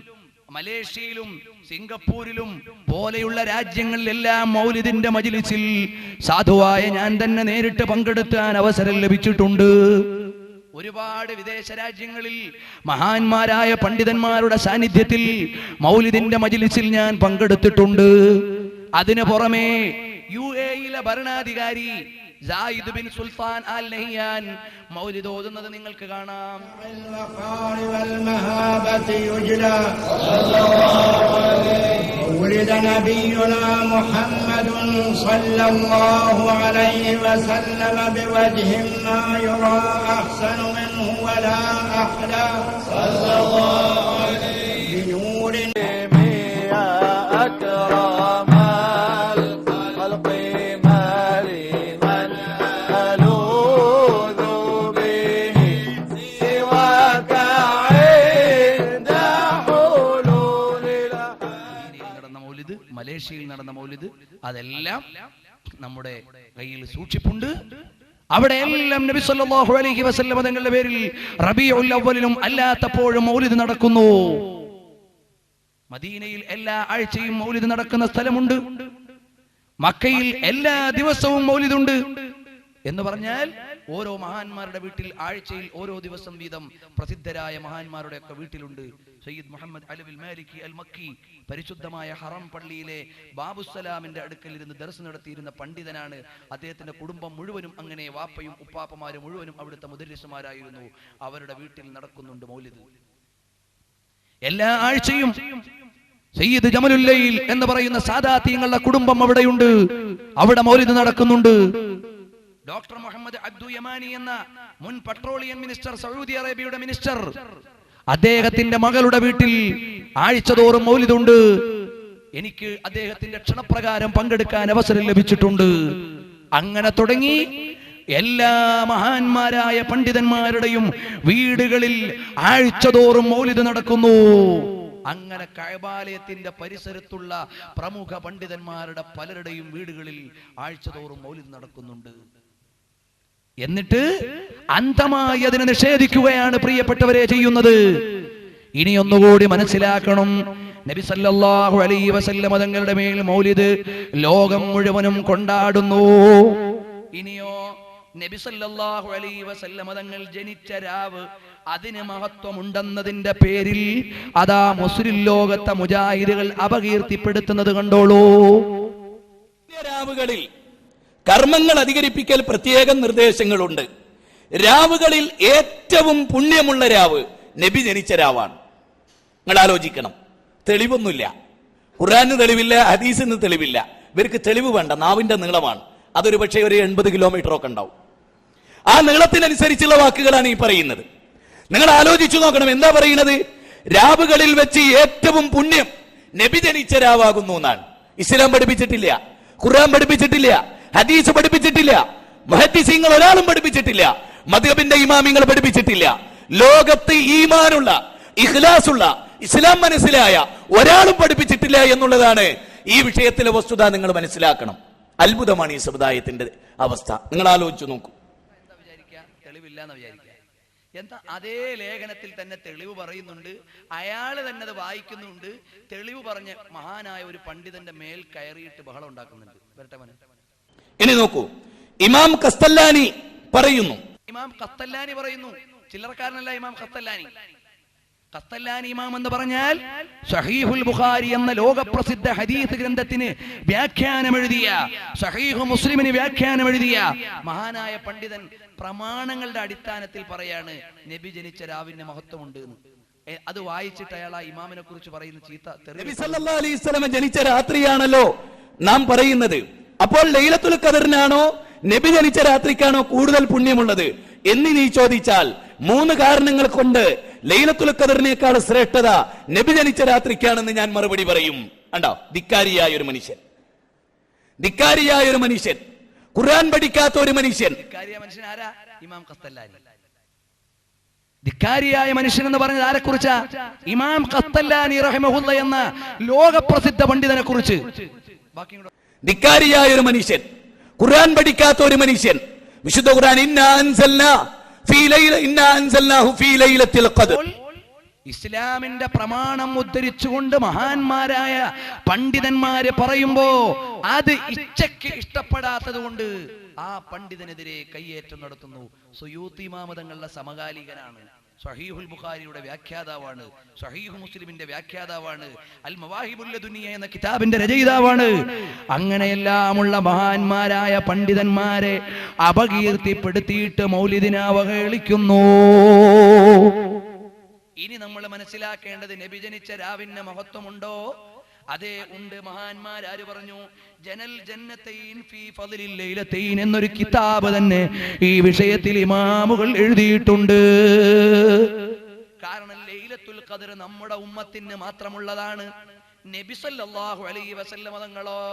മലേഷ്യയിലും സിംഗപ്പൂരിലും പോലെയുള്ള രാജ്യങ്ങളിലെല്ലാം മൗലിദിന്റെ മജ്ലിസിൽ സാധുവായ ഞാൻ തന്നെ നേരിട്ട് പങ്കെടുക്കാൻ അവസരം ലഭിച്ചിട്ടുണ്ട്. ഒരുപാട് വിദേശ രാജ്യങ്ങളിൽ മഹാന്മാരായ പണ്ഡിതന്മാരുടെ സാന്നിധ്യത്തിൽ മൗലിദിന്റെ മജ്ലിസിൽ ഞാൻ പങ്കെടുത്തിട്ടുണ്ട്. അതിനു പുറമെ UAE-യിലെ ഭരണാധികാരി Zayed bin Sultan Al Nahyan മൗലിദ് ഓതുന്നത് നിങ്ങൾക്ക് കാണാം. ولد نبينا محمد صلى الله عليه وسلم بوجه ما يرى أحسن منه ولا أحلى صلى الله عليه بنور يا أكرم മൗലിദ്, അതെല്ലാം നമ്മുടെ കയ്യിൽ സൂക്ഷിപ്പുണ്ട്. അവിടെയെല്ലാം നബി സല്ലല്ലാഹു അലൈഹി വസല്ലം തങ്ങളുടെ പേരിൽ റബീഉൽ അവ്വലിലും അല്ലാത്തപ്പോഴും മൗലിദ് നടക്കുന്നു. മദീനയിൽ എല്ലാ ആഴ്ചയും മൗലിദ് നടക്കുന്ന സ്ഥലമുണ്ട്. മക്കയിൽ എല്ലാ ദിവസവും മൗലിദുണ്ട്. എന്ന് പറഞ്ഞാൽ ഓരോ മഹാന്മാരുടെ വീട്ടിൽ ആഴ്ചയിൽ ഓരോ ദിവസം വീതം പ്രസിദ്ധരായ മഹാന്മാരുടെ ഒക്കെ വീട്ടിലുണ്ട്. സയ്യിദ് മുഹമ്മദ് അലവിൽ മാലിക്കി അൽ മക്കി പരിശുദ്ധമായ ഹറം പള്ളിയിലെ ബാബുസലാമിന്റെ അടുക്കൽ ഇരുന്ന് ദർസ് നടത്തിയിരുന്ന പണ്ഡിതനാണ്. അദ്ദേഹത്തിന്റെ കുടുംബം മുഴുവനും അങ്ങനെ, വാപ്പയും ഉപ്പാപ്പമാരും മുഴുവനും അവിടുത്തെ മുദരിസുമാരായിരുന്നു. അവരുടെ വീട്ടിൽ നടക്കുന്നുണ്ട് മൗലിദ് എല്ലാ ആഴ്ചയും. സയ്യിദ് ജമലുല്ലൈൽ എന്ന് പറയുന്ന സാദാത്യങ്ങളുടെ കുടുംബം അവിടെയുണ്ട്. അവിടെ മൗലിദ് നടക്കുന്നുണ്ട്. ഡോക്ടർ മുഹമ്മദ് അബ്ദു യമാനി എന്ന മുൻ പെട്രോളിയം മിനിസ്റ്റർ, സൗദി അറേബ്യയുടെ മിനിസ്റ്റർ, അദ്ദേഹത്തിന്റെ മകളുടെ വീട്ടിൽ ആഴ്ചതോറും മൗലിദുണ്ട്. എനിക്ക് അദ്ദേഹത്തിന്റെ ക്ഷണപ്രകാരം പങ്കെടുക്കാൻ അവസരം ലഭിച്ചിട്ടുണ്ട്. അങ്ങനെ തുടങ്ങി എല്ലാ മഹാന്മാരായ പണ്ഡിതന്മാരുടെയും വീടുകളിൽ ആഴ്ചതോറും മൗലിദ് നടക്കുന്നു. അങ്ങനെ കഅബാലയത്തിന്റെ പരിസരത്തുള്ള പ്രമുഖ പണ്ഡിതന്മാരുടെ പലരുടെയും വീടുകളിൽ ആഴ്ചതോറും മൗലിദ് നടക്കുന്നുണ്ട്. എന്നിട്ട് അന്ധമായി അതിനെ നിഷേധിക്കുകയാണ് പ്രിയപ്പെട്ടവരെ ചെയ്യുന്നത്. ഇനി ഒന്നുകൂടി മനസ്സിലാക്കണം, നബി സല്ലല്ലാഹു അലൈഹി വസല്ലം തങ്ങളുടെ മേൽ മൗലിദ് ലോകം മുഴുവനും കൊണ്ടാടുന്നു. ഇനിയോ നബി സല്ലല്ലാഹു അലൈഹി വസല്ലം തങ്ങൾ ജനിച്ച രാവ്, അതിന് മഹത്വമുണ്ടെന്നതിന്റെ പേരിൽ അതാ മുസ്ലിം ലോകത്തെ മുജാഹിദുകൾ അപകീർത്തിപ്പെടുത്തുന്നത് കണ്ടോളൂ. രാവുകളിൽ കർമ്മങ്ങൾ അധികരിപ്പിക്കൽ പ്രത്യേക നിർദ്ദേശങ്ങളുണ്ട്. രാവുകളിൽ ഏറ്റവും പുണ്യമുള്ള രാവ് നബി ജനിച്ച രാവാണ്. നിങ്ങൾ ആലോചിക്കണം. തെളിവൊന്നുമില്ല, ഖുർആന് തെളിവില്ല, ഹദീസിന് തെളിവില്ല. ഇവർക്ക് തെളിവ് വേണ്ട, നാവിന്റെ നീളമാണ്. അതൊരു പക്ഷേ ഒരു 80 കിലോമീറ്റർ ഒക്കെ ഉണ്ടാവും. ആ നീളത്തിനനുസരിച്ചുള്ള വാക്കുകളാണ് ഈ പറയുന്നത്. നിങ്ങൾ ആലോചിച്ചു നോക്കണം, എന്താ പറയുന്നത്? രാവുകളിൽ വെച്ച് ഏറ്റവും പുണ്യം നബി ജനിച്ച രാവാകുന്നു എന്നാണ്. ഇസ്ലാം പഠിപ്പിച്ചിട്ടില്ല, ഖുർആൻ പഠിപ്പിച്ചിട്ടില്ല, ഹദീസ് പഠിപ്പിച്ചിട്ടില്ല, മുഹദ്ദിസീങ്ങൾ ഒരാളും പഠിപ്പിച്ചിട്ടില്ല, മദ്ഹബിന്റെ ഇമാമിങ്ങൾ പഠിപ്പിച്ചിട്ടില്ല. ലോകത്ത് ഈമാനുള്ള, ഇഖ്ലാസുള്ള, ഇസ്ലാം മനസ്സിലായ ഒരാളും പഠിപ്പിച്ചിട്ടില്ല എന്നുള്ളതാണ് ഈ വിഷയത്തിലെ വസ്തുത. നിങ്ങൾ മനസ്സിലാക്കണം. അത്ഭുതമാണ് ഈ സമുദായത്തിന്റെ അവസ്ഥ. നിങ്ങൾ ആലോചിച്ചു നോക്കൂ. തെളിവില്ലാന്ന് വിചാരിക്കുക. എന്താ, അതേ ലേഖനത്തിൽ തന്നെ തെളിവ് പറയുന്നുണ്ട്. അയാള് തന്നെ അത് വായിക്കുന്നുണ്ട്. തെളിവ് പറഞ്ഞ് മഹാനായ ഒരു പണ്ഡിതന്റെ മേൽ കയറിയിട്ട് ബഹളം ഉണ്ടാക്കുന്നുണ്ട്. വരട്ടെ മോനെ. ഇനി നോക്കൂ, ഇമാം ഖസ്തല്ലാനി പറയുന്നു. ഇമാം ഖസ്തല്ലാനി പറയുന്നു, ചില്ലറക്കാരനല്ല ഇമാം ഖസ്തല്ലാനി. ഖസ്തല്ലാനി ഇമാം എന്ന് പറഞ്ഞാൽ സഹീഹുൽ ബുഖാരി എന്ന ലോകപ്രസിദ്ധ ഹദീസ് ഗ്രന്ഥത്തിന് വ്യാഖ്യാനം എഴുതിയ, സഹീഹു മുസ്ലിമിന് വ്യാഖ്യാനം എഴുതിയ മഹാനായ പണ്ഡിതൻ പ്രമാണങ്ങളുടെ അടിസ്ഥാനത്തിൽ പറയാണ് നബി ജനിച്ച രാവിന്റെ മഹത്വമുണ്ട് എന്ന്. അത് വായിച്ചിട്ട് അയാൾ ആ ഇമാമിനെ കുറിച്ച് പറയുന്ന ചീത്ത നബി സല്ലല്ലാഹു അലൈഹി വസല്ലം ജനിച്ച രാത്രിയാണല്ലോ നാം പറയുന്നത്. അപ്പോൾ ലൈലത്തുൽ ഖദറിനാണോ നബി ജനിച്ച രാത്രിക്കാണോ കൂടുതൽ പുണ്യമുള്ളത് എന്ന് നീ ചോദിച്ചാൽ 3 കാരണങ്ങൾ കൊണ്ട് ലൈലത്തുൽ ഖദറിനേക്കാൾ ശ്രേഷ്ഠത നബി ജനിച്ച രാത്രിക്കാണെന്ന് ഞാൻ മറുപടി പറയും. കണ്ടോ, ധിക്കാരിയായ ഒരു മനുഷ്യൻ, ധിക്കാരിയായ ഒരു മനുഷ്യൻ, ഖുർആൻ പഠിക്കാത്ത ഒരു മനുഷ്യൻ. ധിക്കാരിയായ മനുഷ്യൻ ആരാ? ഇമാം ഖസ്തല്ലാനി. ധിക്കാരിയായ മനുഷ്യൻ എന്ന് പറഞ്ഞത് ആരെ കുറിച്ചാ? ഇമാം ഖസ്തല്ലാനി റഹിമഹുല്ലാ എന്ന ലോകപ്രസിദ്ധ പണ്ഡിതനെ കുറിച്ച്. ധിക്കാരിയായ ഒരു മനുഷ്യൻ, ഖുർആൻ പഠിക്കാത്ത ഒരു മനുഷ്യൻ. വിശുദ്ധ ഖുർആൻ ഇസ്ലാമിന്റെ പ്രമാണം ഉദ്ധരിച്ചുകൊണ്ട് മഹാന്മാരായ പണ്ഡിതന്മാര് പറയുമ്പോ അത് ഇച്ഛയ്ക്ക് ഇഷ്ടപ്പെടാത്തത് കൊണ്ട് ആ പണ്ഡിതനെതിരെ കയ്യേറ്റം നടത്തുന്നു. സുയൂത്തി ഇമാം തങ്ങളുടെ സമകാലികനാണ്. സഹീഹുൽ ബുഖാരിയുടെ വ്യാഖ്യാതാവാണ്, സഹീഹു മുസ്ലിമിന്റെ വ്യാഖ്യാതാവാണ്, അൽ മവാഹിബുൽ ലദുനിയ എന്ന കിതാബിന്റെ രചയിതാവാണ്. അങ്ങനെയെല്ലാമുള്ള മഹാന്മാരായ പണ്ഡിതന്മാരെ അപകീർത്തിപ്പെടുത്തിയിട്ട് മൗലിദിനെ അവഹേളിക്കുന്നു. ഇനി നമ്മൾ മനസ്സിലാക്കേണ്ടത്, നബി ജനിച്ച രാവിന് മഹത്വമുണ്ടോ? അതേ, ഉണ്ട്. മഹാന്മാരാര് പറഞ്ഞു? ജനൽ ജന്നത്തൈൻ ഫീ ഫളിൽ ലൈലത്തൈൻ എന്നൊരു കിതാബ് തന്നെ ഈ വിഷയത്തിൽ ഇമാമുകൾ എഴുതിയിട്ടുണ്ട്. കാരണം ലൈലത്തുൽ ഖദർ നമ്മുടെ ഉമ്മത്തിന് മാത്രമുള്ളതാണ്. നബി സല്ലല്ലാഹു അലൈഹി വസല്ലം തങ്ങളോ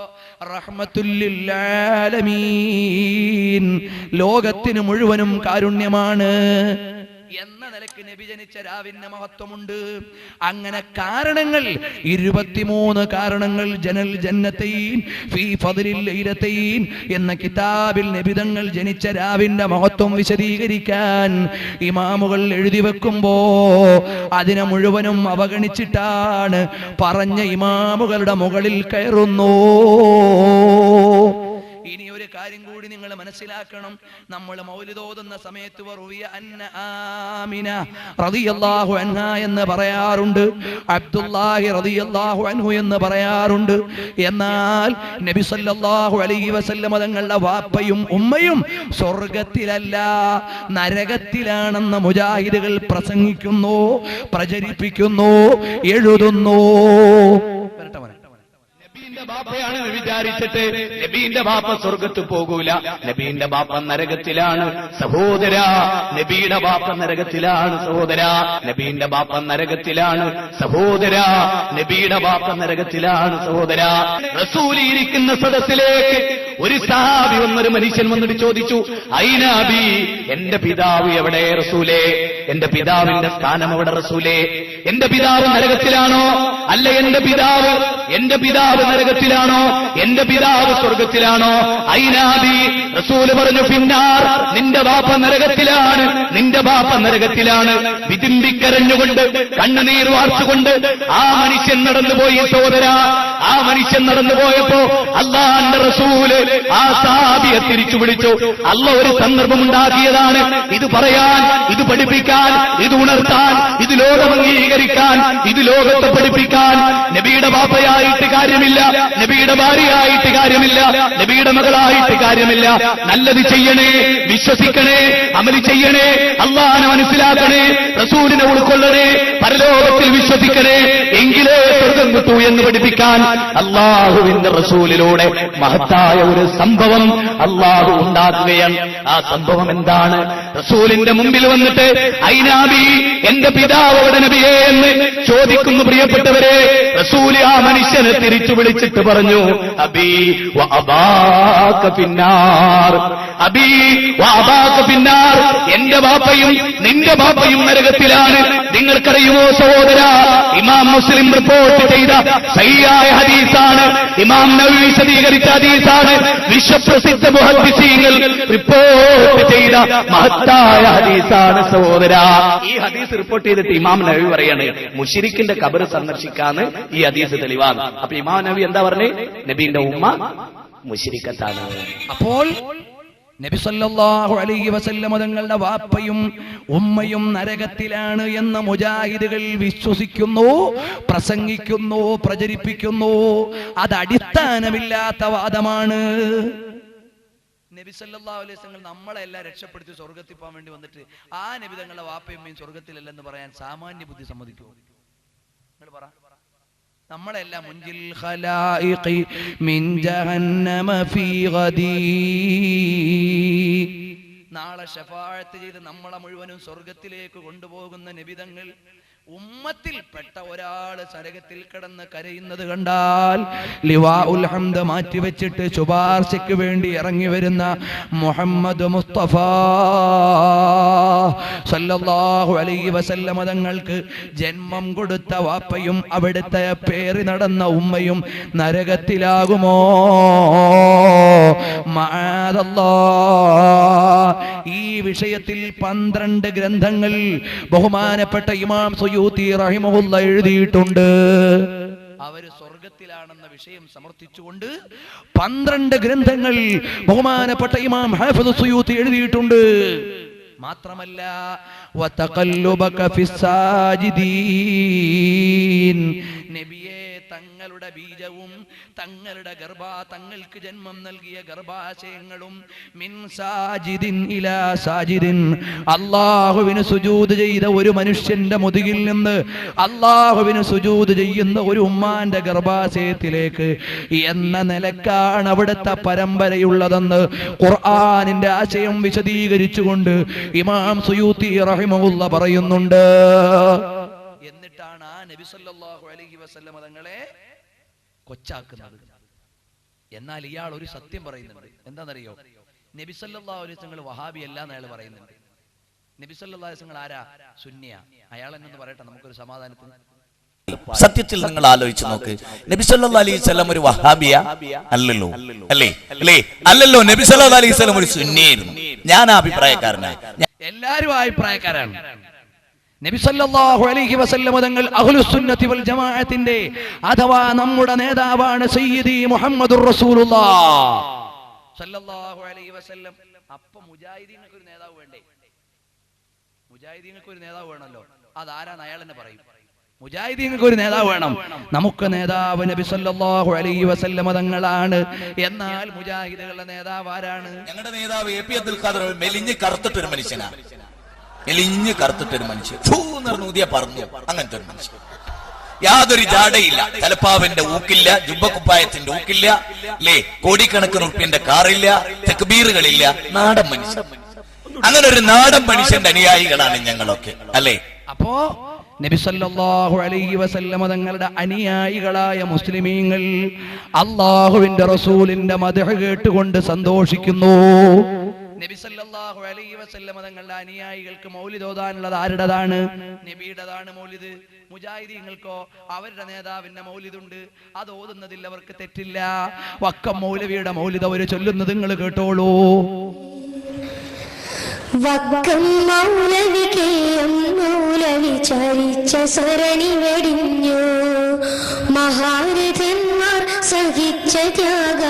റഹ്മത്തുൽ ലിൽ ആലമീൻ, ലോകത്തിന് മുഴുവനും കാരുണ്യമാണ്. എന്ന നിലയ്ക്ക് നബി ജനിച്ച രാവിന്റെ മഹത്വമുണ്ട്. അങ്ങനെ കാരണങ്ങൾ 23 കാരണങ്ങൾ ജനൽ ജന്നത്തൈൻ ഫീ ഫദ്ലിൽ ലൈലത്തൈൻ എന്ന കിതാബിൽ നബിതങ്ങൾ ജനിച്ച രാവിന്റെ മഹത്വം വിശദീകരിക്കാൻ ഇമാമുകൾ എഴുതി വെക്കുമ്പോ അതിനെ മുഴുവനും അവഗണിച്ചിട്ടാണ് പറഞ്ഞ ഇമാമുകളുടെ മുകളിൽ കയറുന്നു. ഇനി ഒരു കാര്യം കൂടി നിങ്ങൾ മനസ്സിലാക്കണം. നമ്മൾ മൗലിദ് ഓതുന്ന സമയത്ത് വറുവിയ അന്ന ആമിന റളിയല്ലാഹു അൻഹാ എന്ന് പറയാറുണ്ട്, അബ്ദുല്ലാഹി റളിയല്ലാഹു അൻഹു എന്ന് പറയാറുണ്ട്. എന്നാൽ നബി സല്ലല്ലാഹു അലൈഹി വസല്ലം തങ്ങളുടെ വാപ്പയും ഉമ്മയും സ്വർഗത്തിലല്ല നരകത്തിലാണെന്ന് മുജാഹിദുകൾ പ്രസംഗിക്കുന്നു, പ്രചരിപ്പിക്കുന്നു, എഴുതുന്നു. നബീന്റെ ബാപ്പയാണെന്ന് വിചാരിച്ചിട്ട് നബീന്റെ ബാപ്പ സ്വർഗത്ത് പോകൂല, നബീന്റെ ബാപ്പ നരകത്തിലാണ് സഹോദര. നബിയുടെ ബാപ്പ നരകത്തിലാണ് സഹോദര. നബീന്റെ ബാപ്പ നരകത്തിലാണ് സഹോദര. നബിയുടെ ബാപ്പ നരകത്തിലാണ് സഹോദര. റസൂൽ ഇരിക്കുന്ന സദസ്സിലേക്ക് ഒരു സഹാബി വന്നൊരു മനുഷ്യൻ വന്നിട്ട് ചോദിച്ചു, ഐനാബി, എന്റെ പിതാവ് എവിടെ റസൂലേ? എന്റെ പിതാവിന്റെ സ്ഥാനം എവിടെ റസൂലേ? എന്റെ പിതാവ് നരകത്തിലാണോ? അല്ല, എന്റെ പിതാവ് നരകത്തിലാണോ? എന്റെ പിതാവ് സ്വർഗത്തിലാണോ? ഐനാബി, റസൂല് പറഞ്ഞു, ഫിന്നാർ, നിന്റെ ബാപ്പ നരകത്തിലാണ്, നിന്റെ ബാപ്പ നരകത്തിലാണ്. വിതിമ്പിക്കരഞ്ഞുകൊണ്ട് കണ്ണുനീർ വാർച്ചുകൊണ്ട് ആ മനുഷ്യൻ നടന്നുപോയി സഹോദര. ആ മനുഷ്യൻ നടന്നുപോയപ്പോ അല്ലാഹുവിന്റെ റസൂല് ആ സഹാബിയെ തിരിച്ചു വിളിച്ചു. അല്ലാഹു ഒരു സന്ദർഭമുണ്ടാക്കിയതാണ് ഇത് പറയാൻ, ഇത് പഠിപ്പിക്കാൻ, ഇത് ഉണർത്താൻ, ഇത് ലോകം അംഗീകരിക്കാൻ, ഇത് ലോകത്തെ പഠിപ്പിക്കാൻ. നബിയുടെ ബാപ്പയായിട്ട് കാര്യമില്ല, നബിയുടെ ഭാര്യയായിട്ട് കാര്യമില്ല, നബിയുടെ മകളായിട്ട് കാര്യമില്ല. നല്ലത് ചെയ്യണേ, വിശ്വസിക്കണേ, അമല് ചെയ്യണേ, അല്ലാഹുവിനെ മനസ്സിലാക്കണേ, റസൂലിനെ ഉൾക്കൊള്ളണേ, പരലോകത്തിൽ വിശ്വസിക്കണേ, എങ്കിലേ സ്വർഗം കിട്ടൂ എന്ന് പഠിപ്പിക്കാൻ അല്ലാഹുവിന്റെ റസൂലിലൂടെ മഹത്തായ ഒരു സംഭവം അല്ലാഹു ഉണ്ടാക്കുകയാണ്. ആ സംഭവം എന്താണ്? റസൂലിന്റെ മുമ്പിൽ വന്നിട്ട് ഐനാബി, എന്റെ പിതാവ് എവിടെ നബിയേ എന്ന് ചോദിക്കുന്നു. പ്രിയപ്പെട്ടവരെ, റസൂല് ആ മനുഷ്യനെ തിരിച്ചു വിളിച്ചിട്ട് പറഞ്ഞു, അബീ വ അബാക ഫിന്നാർ, അബീ വ അബാക ഫിന്നാർ, എന്റെ ബാപ്പയും നിന്റെ ബാപ്പയും നരകത്തിലാണ്. നിങ്ങൾക്കറിയുമോ സഹോദര, ഇമാം മുസ്ലിം റിപ്പോർട്ട് ചെയ്ത സഹിഹായ ഹദീസാണ്, ഇമാം നവവി വിശദീകരിച്ച ഹദീസാണ്, വിശ്വപ്രസിദ്ധ മുഹദ്ദിസീങ്ങൾ റിപ്പോർട്ട് ചെയ്ത മഹത്തായ ഹദീസാണ് സഹോദര. ഈ ഹദീസ് റിപ്പോർട്ട് ചെയ്തിട്ട് ഇമാം നവവി പറയാണ്, മുശ്രിക്കിന്റെ ഖബർ സന്ദർശിക്കാന്ന് ഈ ഹദീസ് തെളിവാണ്. അപ്പൊ ഇമാം നവവി എന്താ പറഞ്ഞേ? നബീന്റെ ഉമ്മ മുശ്രിക്കത്താണ്. അപ്പോൾ നബി സല്ലല്ലാഹു അലൈഹി വസല്ലം തങ്ങളുടെ വാപ്പയും ഉമ്മയും നരകത്തിലാണ് എന്ന് മുജാഹിദുകൾ വിശ്വസിക്കുന്നു, പ്രസംഗിക്കുന്നു, പ്രചരിപ്പിക്കുന്നു. അത് അടിസ്ഥാനമില്ലാത്ത വാദമാണ്. നബി സല്ലല്ലാഹു അലൈഹി വസല്ലം നമ്മളെല്ലാം രക്ഷപ്പെടുത്തി സ്വർഗത്തിൽ പോകാൻ വേണ്ടി വന്നിട്ട് ആ നബി തങ്ങളുടെ വാപ്പയും ഉമ്മയും സ്വർഗത്തിലല്ലെന്ന് പറയാൻ സാമാന്യ ബുദ്ധി സമ്മതിക്കുമോ? നിങ്ങൾ പറ. നമ്മളെല്ലാം മുൻജിൽ ഖലായിഖി മിൻ ജഹന്നമ ഫീ ഗദീ, നാളെ ശഫാഅത്ത് ചെയ്ത് നമ്മളെ മുഴുവനും സ്വർഗത്തിലേക്ക് കൊണ്ടുപോകുന്ന നബിതങ്ങൾ ഉമ്മത്തിൽപ്പെട്ട ഒരാള് നരകത്തിൽ കിടന്ന് കരയുന്നത് കണ്ടാൽ ലിവാഉൽ ഹംദ് മാറ്റിവെച്ചിട്ട് ശുപാർശയ്ക്ക് വേണ്ടി ഇറങ്ങി വരുന്ന മുഹമ്മദ് മുസ്തഫ സല്ലല്ലാഹു അലൈഹി വസല്ലം തങ്ങൾക്ക് ജന്മം കൊടുത്ത വാപ്പയും അവിടുത്തെ പേറി നടന്ന ഉമ്മയും നരകത്തിലാകുമോ? മഅദല്ലാഹ്. ഈ വിഷയത്തിൽ 12 ഗ്രന്ഥങ്ങൾ ബഹുമാനപ്പെട്ട ഇമാം സുയൂത്തി റഹിമഹുല്ല എഴുതിയിട്ടുണ്ട്. അവര് സ്വർഗത്തിലാണെന്ന വിഷയം സമർത്ഥിച്ചുകൊണ്ട് 12 ഗ്രന്ഥങ്ങൾ ബഹുമാനപ്പെട്ട ഇമാം ഹാഫിദ് സുയൂത്തി എഴുതിയിട്ടുണ്ട്. മാത്രമല്ല വതഖല്ലുബക ഫിസ്സാജിദീൻ, നബിയെ തങ്ങളുടെ ബീജവും തങ്ങളുടെ തങ്ങൾക്ക് ജന്മം നൽകിയ ഗർഭാശയങ്ങളും മിൻ സാജിദിൻ ഇലാ സാജിദിൻ, അല്ലാഹുവിന് സുജൂദ് ചെയ്ത ഒരു മനുഷ്യന്റെ മുതുകിൽ നിന്ന് അല്ലാഹുവിന് സുജൂദ് ചെയ്യുന്ന ഒരു ഉമ്മാന്റെ ഗർഭാശയത്തിലേക്ക് എന്ന നിലക്കാണ് അവിടുത്തെ പരമ്പരയുള്ളതെന്ന് ഖുർആനിന്റെ ആശയം വിശദീകരിച്ചുകൊണ്ട് ഇമാം സുയൂത്തി റഹിമഹുല്ല പറയുന്നുണ്ട്. എന്നിട്ടാണ് ആ നബി സല്ലല്ലാഹു അലൈഹി വസല്ലം തങ്ങളെ കൊച്ചാക്കുന്നത്. എന്നാൽ ഇയാൾ ഒരു സത്യം പറയുന്നുണ്ട്. എന്താണെന്നറിയോ? നബി സല്ലല്ലാഹു അലൈഹി വസല്ലം വഹാബി അല്ല എന്ന് അയാൾ പറയുന്നുണ്ട്. നബി സല്ലല്ലാഹു അലൈഹി വസല്ലം ആരാ? സുന്നിയ. അയാൾ എന്നൊന്ന് പറയട്ടെ നമുക്കൊരു സമാധാനത്തിന്. സത്യത്തിൽ നിങ്ങൾ ആലോചിച്ച് നോക്ക്, നബി സല്ലല്ലാഹു അലൈഹി വസല്ലം ഒരു വഹാബിയ അല്ലല്ലോ, അല്ലേ? അല്ലല്ലോ. നബി സല്ലല്ലാഹു അലൈഹി വസല്ലം ഒരു സുന്നിയായിരുന്നു. ഞാൻ ആ അഭിപ്രായക്കാരനാണ്. എല്ലാരും ആ അഭിപ്രായക്കാരാണ്. നബി സല്ലല്ലാഹു അലൈഹി വസല്ലം തങ്ങൾ അഹ്ലുസ് സുന്നത്തി വൽ ജമാഅത്തിന്റെ അഥവാ നമ്മുടെ നേതാവാണ് സയ്യിദി മുഹമ്മദുർ റസൂലുള്ളാഹ് സല്ലല്ലാഹു അലൈഹി വസല്ലം. അപ്പൊ മുജാഹിദീങ്ങൾക്ക് ഒരു നേതാവ് വേണ്ടേ? മുജാഹിദീങ്ങൾക്ക് ഒരു നേതാവ് വേണമല്ലോ. അതാരാന്ന് അയാൾ തന്നെ പറയും. മുജാഹിദീങ്ങൾക്ക് ഒരു നേതാവ് വേണം. നമുക്ക് നേതാവ് നബി സല്ലല്ലാഹു അലൈഹി വസല്ലം തങ്ങളാണ്. എന്നാൽ മുജാഹിദുകളുടെ നേതാവ് ആരാണ്? ഞങ്ങളുടെ നേതാവ് എ പി അബ്ദുൽ ഖാദർ മെലിഞ്ഞ് കറുത്തിട്ടൊരു മനുഷ്യനാണ്. മെലിഞ്ഞ് കറുത്തിട്ടൊരു മനുഷ്യൻ ൂതിയ പറഞ്ഞു. അങ്ങനത്തെ ഒരു മനുഷ്യൻ, യാതൊരു ജാടയില്ല, തലപ്പാവിന്റെ ഊക്കില്ല, ജുബ്ബക്കുപ്പായത്തിന്റെ ഊക്കില്ല, അല്ലേ? കോടിക്കണക്കിന് ഉറുപ്പിന്റെ കാറില്ല, തക്ബീറുകളില്ല, നാടൻ മനുഷ്യൻ. അങ്ങനെ ഒരു നാടൻ മനുഷ്യന്റെ അനുയായികളാണ് ഞങ്ങളൊക്കെ, അല്ലേ? അപ്പോ നബി സല്ലല്ലാഹു അലൈഹി വസല്ലം തങ്ങളുടെ അനുയായികളായ മുസ്ലിമീങ്ങൾ അല്ലാഹുവിന്റെ റസൂലിന്റെ മദ്ഹ് കേട്ടുകൊണ്ട് സന്തോഷിക്കുന്നു. നബി സല്ലല്ലാഹു അലൈഹി വസല്ലം തങ്ങളുടെ അനുയായികൾക്ക് മൗലിദ് ഓതാനുള്ളത് ആരുടേതാണ്? നബിയുടേതാണ് മൗലിദ്. മുജാഹിദീങ്ങൾക്കോ അവരുടെ നേതാവിന്റെ മൗലിദുണ്ട്, അത് ഓതുന്നതിൽ അവർക്ക് തെറ്റില്ല. വക്കം മൗലവിയുടെ മൗലിദ് അവർ ചൊല്ലുന്നത് നിങ്ങൾ കേട്ടോളൂ. വക്കം മൗലവി മൗലവി ചരിച്ച സരണി വെടിഞ്ഞു, മഹാരഥന്മാർ സഹിച്ച ത്യാഗ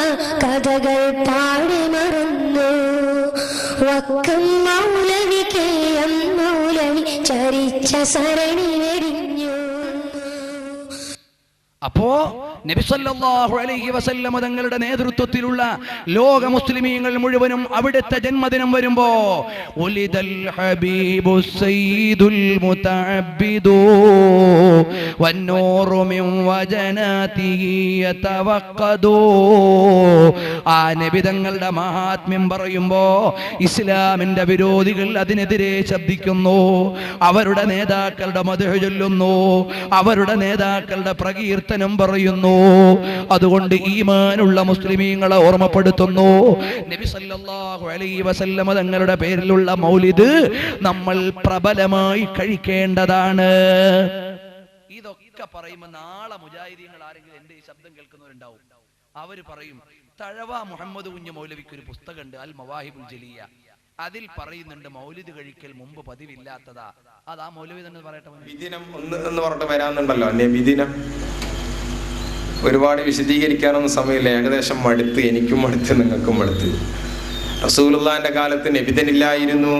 കഥകൾ പാടി മറന്നു. വക്കം മൗലവി മൗലവി ചരിച്ച സരണി വെടിഞ്ഞു. അപ്പോ നബി സല്ലല്ലാഹു അലൈഹി വസല്ലം തങ്ങളുടെ നേതൃത്വത്തിലുള്ള ലോക മുസ്ലിമീങ്ങൾ മുഴുവനും അവിടുത്തെ ജന്മദിനം വരുമ്പോ ഉലിദൽ ഹബീബു സയ്യിദുൽ മുതഅബ്ബിദു വന്നൂറു മിൻ വജനാതിഹി യതവഖദു. ആ നബി തങ്ങളുടെ മഹാത്മ്യം പറയുമ്പോ ഇസ്ലാമിന്റെ വിരോധികൾ അതിനെതിരെ ശബ്ദിക്കുന്നു, അവരുടെ നേതാക്കളുടെ മദ്ഹ് ചൊല്ലുന്നു, അവരുടെ നേതാക്കളുടെ പ്രകീർത്തനം പറയുന്നു. അതുകൊണ്ട് ഈമാനുള്ള മുസ്ലിമീങ്ങളെ ഓർമ്മപ്പെടുത്തുന്നു. നബി സല്ലല്ലാഹു അലൈഹി വസല്ലം തങ്ങളുടെ പേരിലുള്ള മൗലിദ് നമ്മൾ പ്രബലമായി കഴിക്കേണ്ടതാണ്. ഇതൊക്കെ പറയുമ്പോൾ നാളെ മുജാഹിദീങ്ങൾ ആരെങ്കിലും എന്റെ ഈ ശബ്ദം കേൾക്കുന്നവരുണ്ടാവും. അവര് പറയും, തഴവ മുഹമ്മദ് കുഞ്ഞ് മൗലവിക്ക് ഒരു പുസ്തകമുണ്ട്, അൽ മവാഹിബുൽ ജലിയ, അതിൽ പറയുന്നുണ്ട് മൗലിദ് കഴിക്കൽ മുമ്പ് പതിവില്ലാത്തതാ. അത് ആ മൗലവി തന്നെ പറയട്ടെ. വിദിനം എന്ന് പറഞ്ഞിട്ട് വരാന്നുണ്ടല്ലോ, നബിദിനം. ഒരുപാട് വിശദീകരിക്കാനൊന്നും സമയമില്ല, ഏകദേശം മടുത്ത്, എനിക്കും മടുത്ത്, നിങ്ങൾക്കും മടുത്ത്. റസൂലുള്ളാഹിന്റെ കാലത്ത് നബിദിനില്ലായിരുന്നു.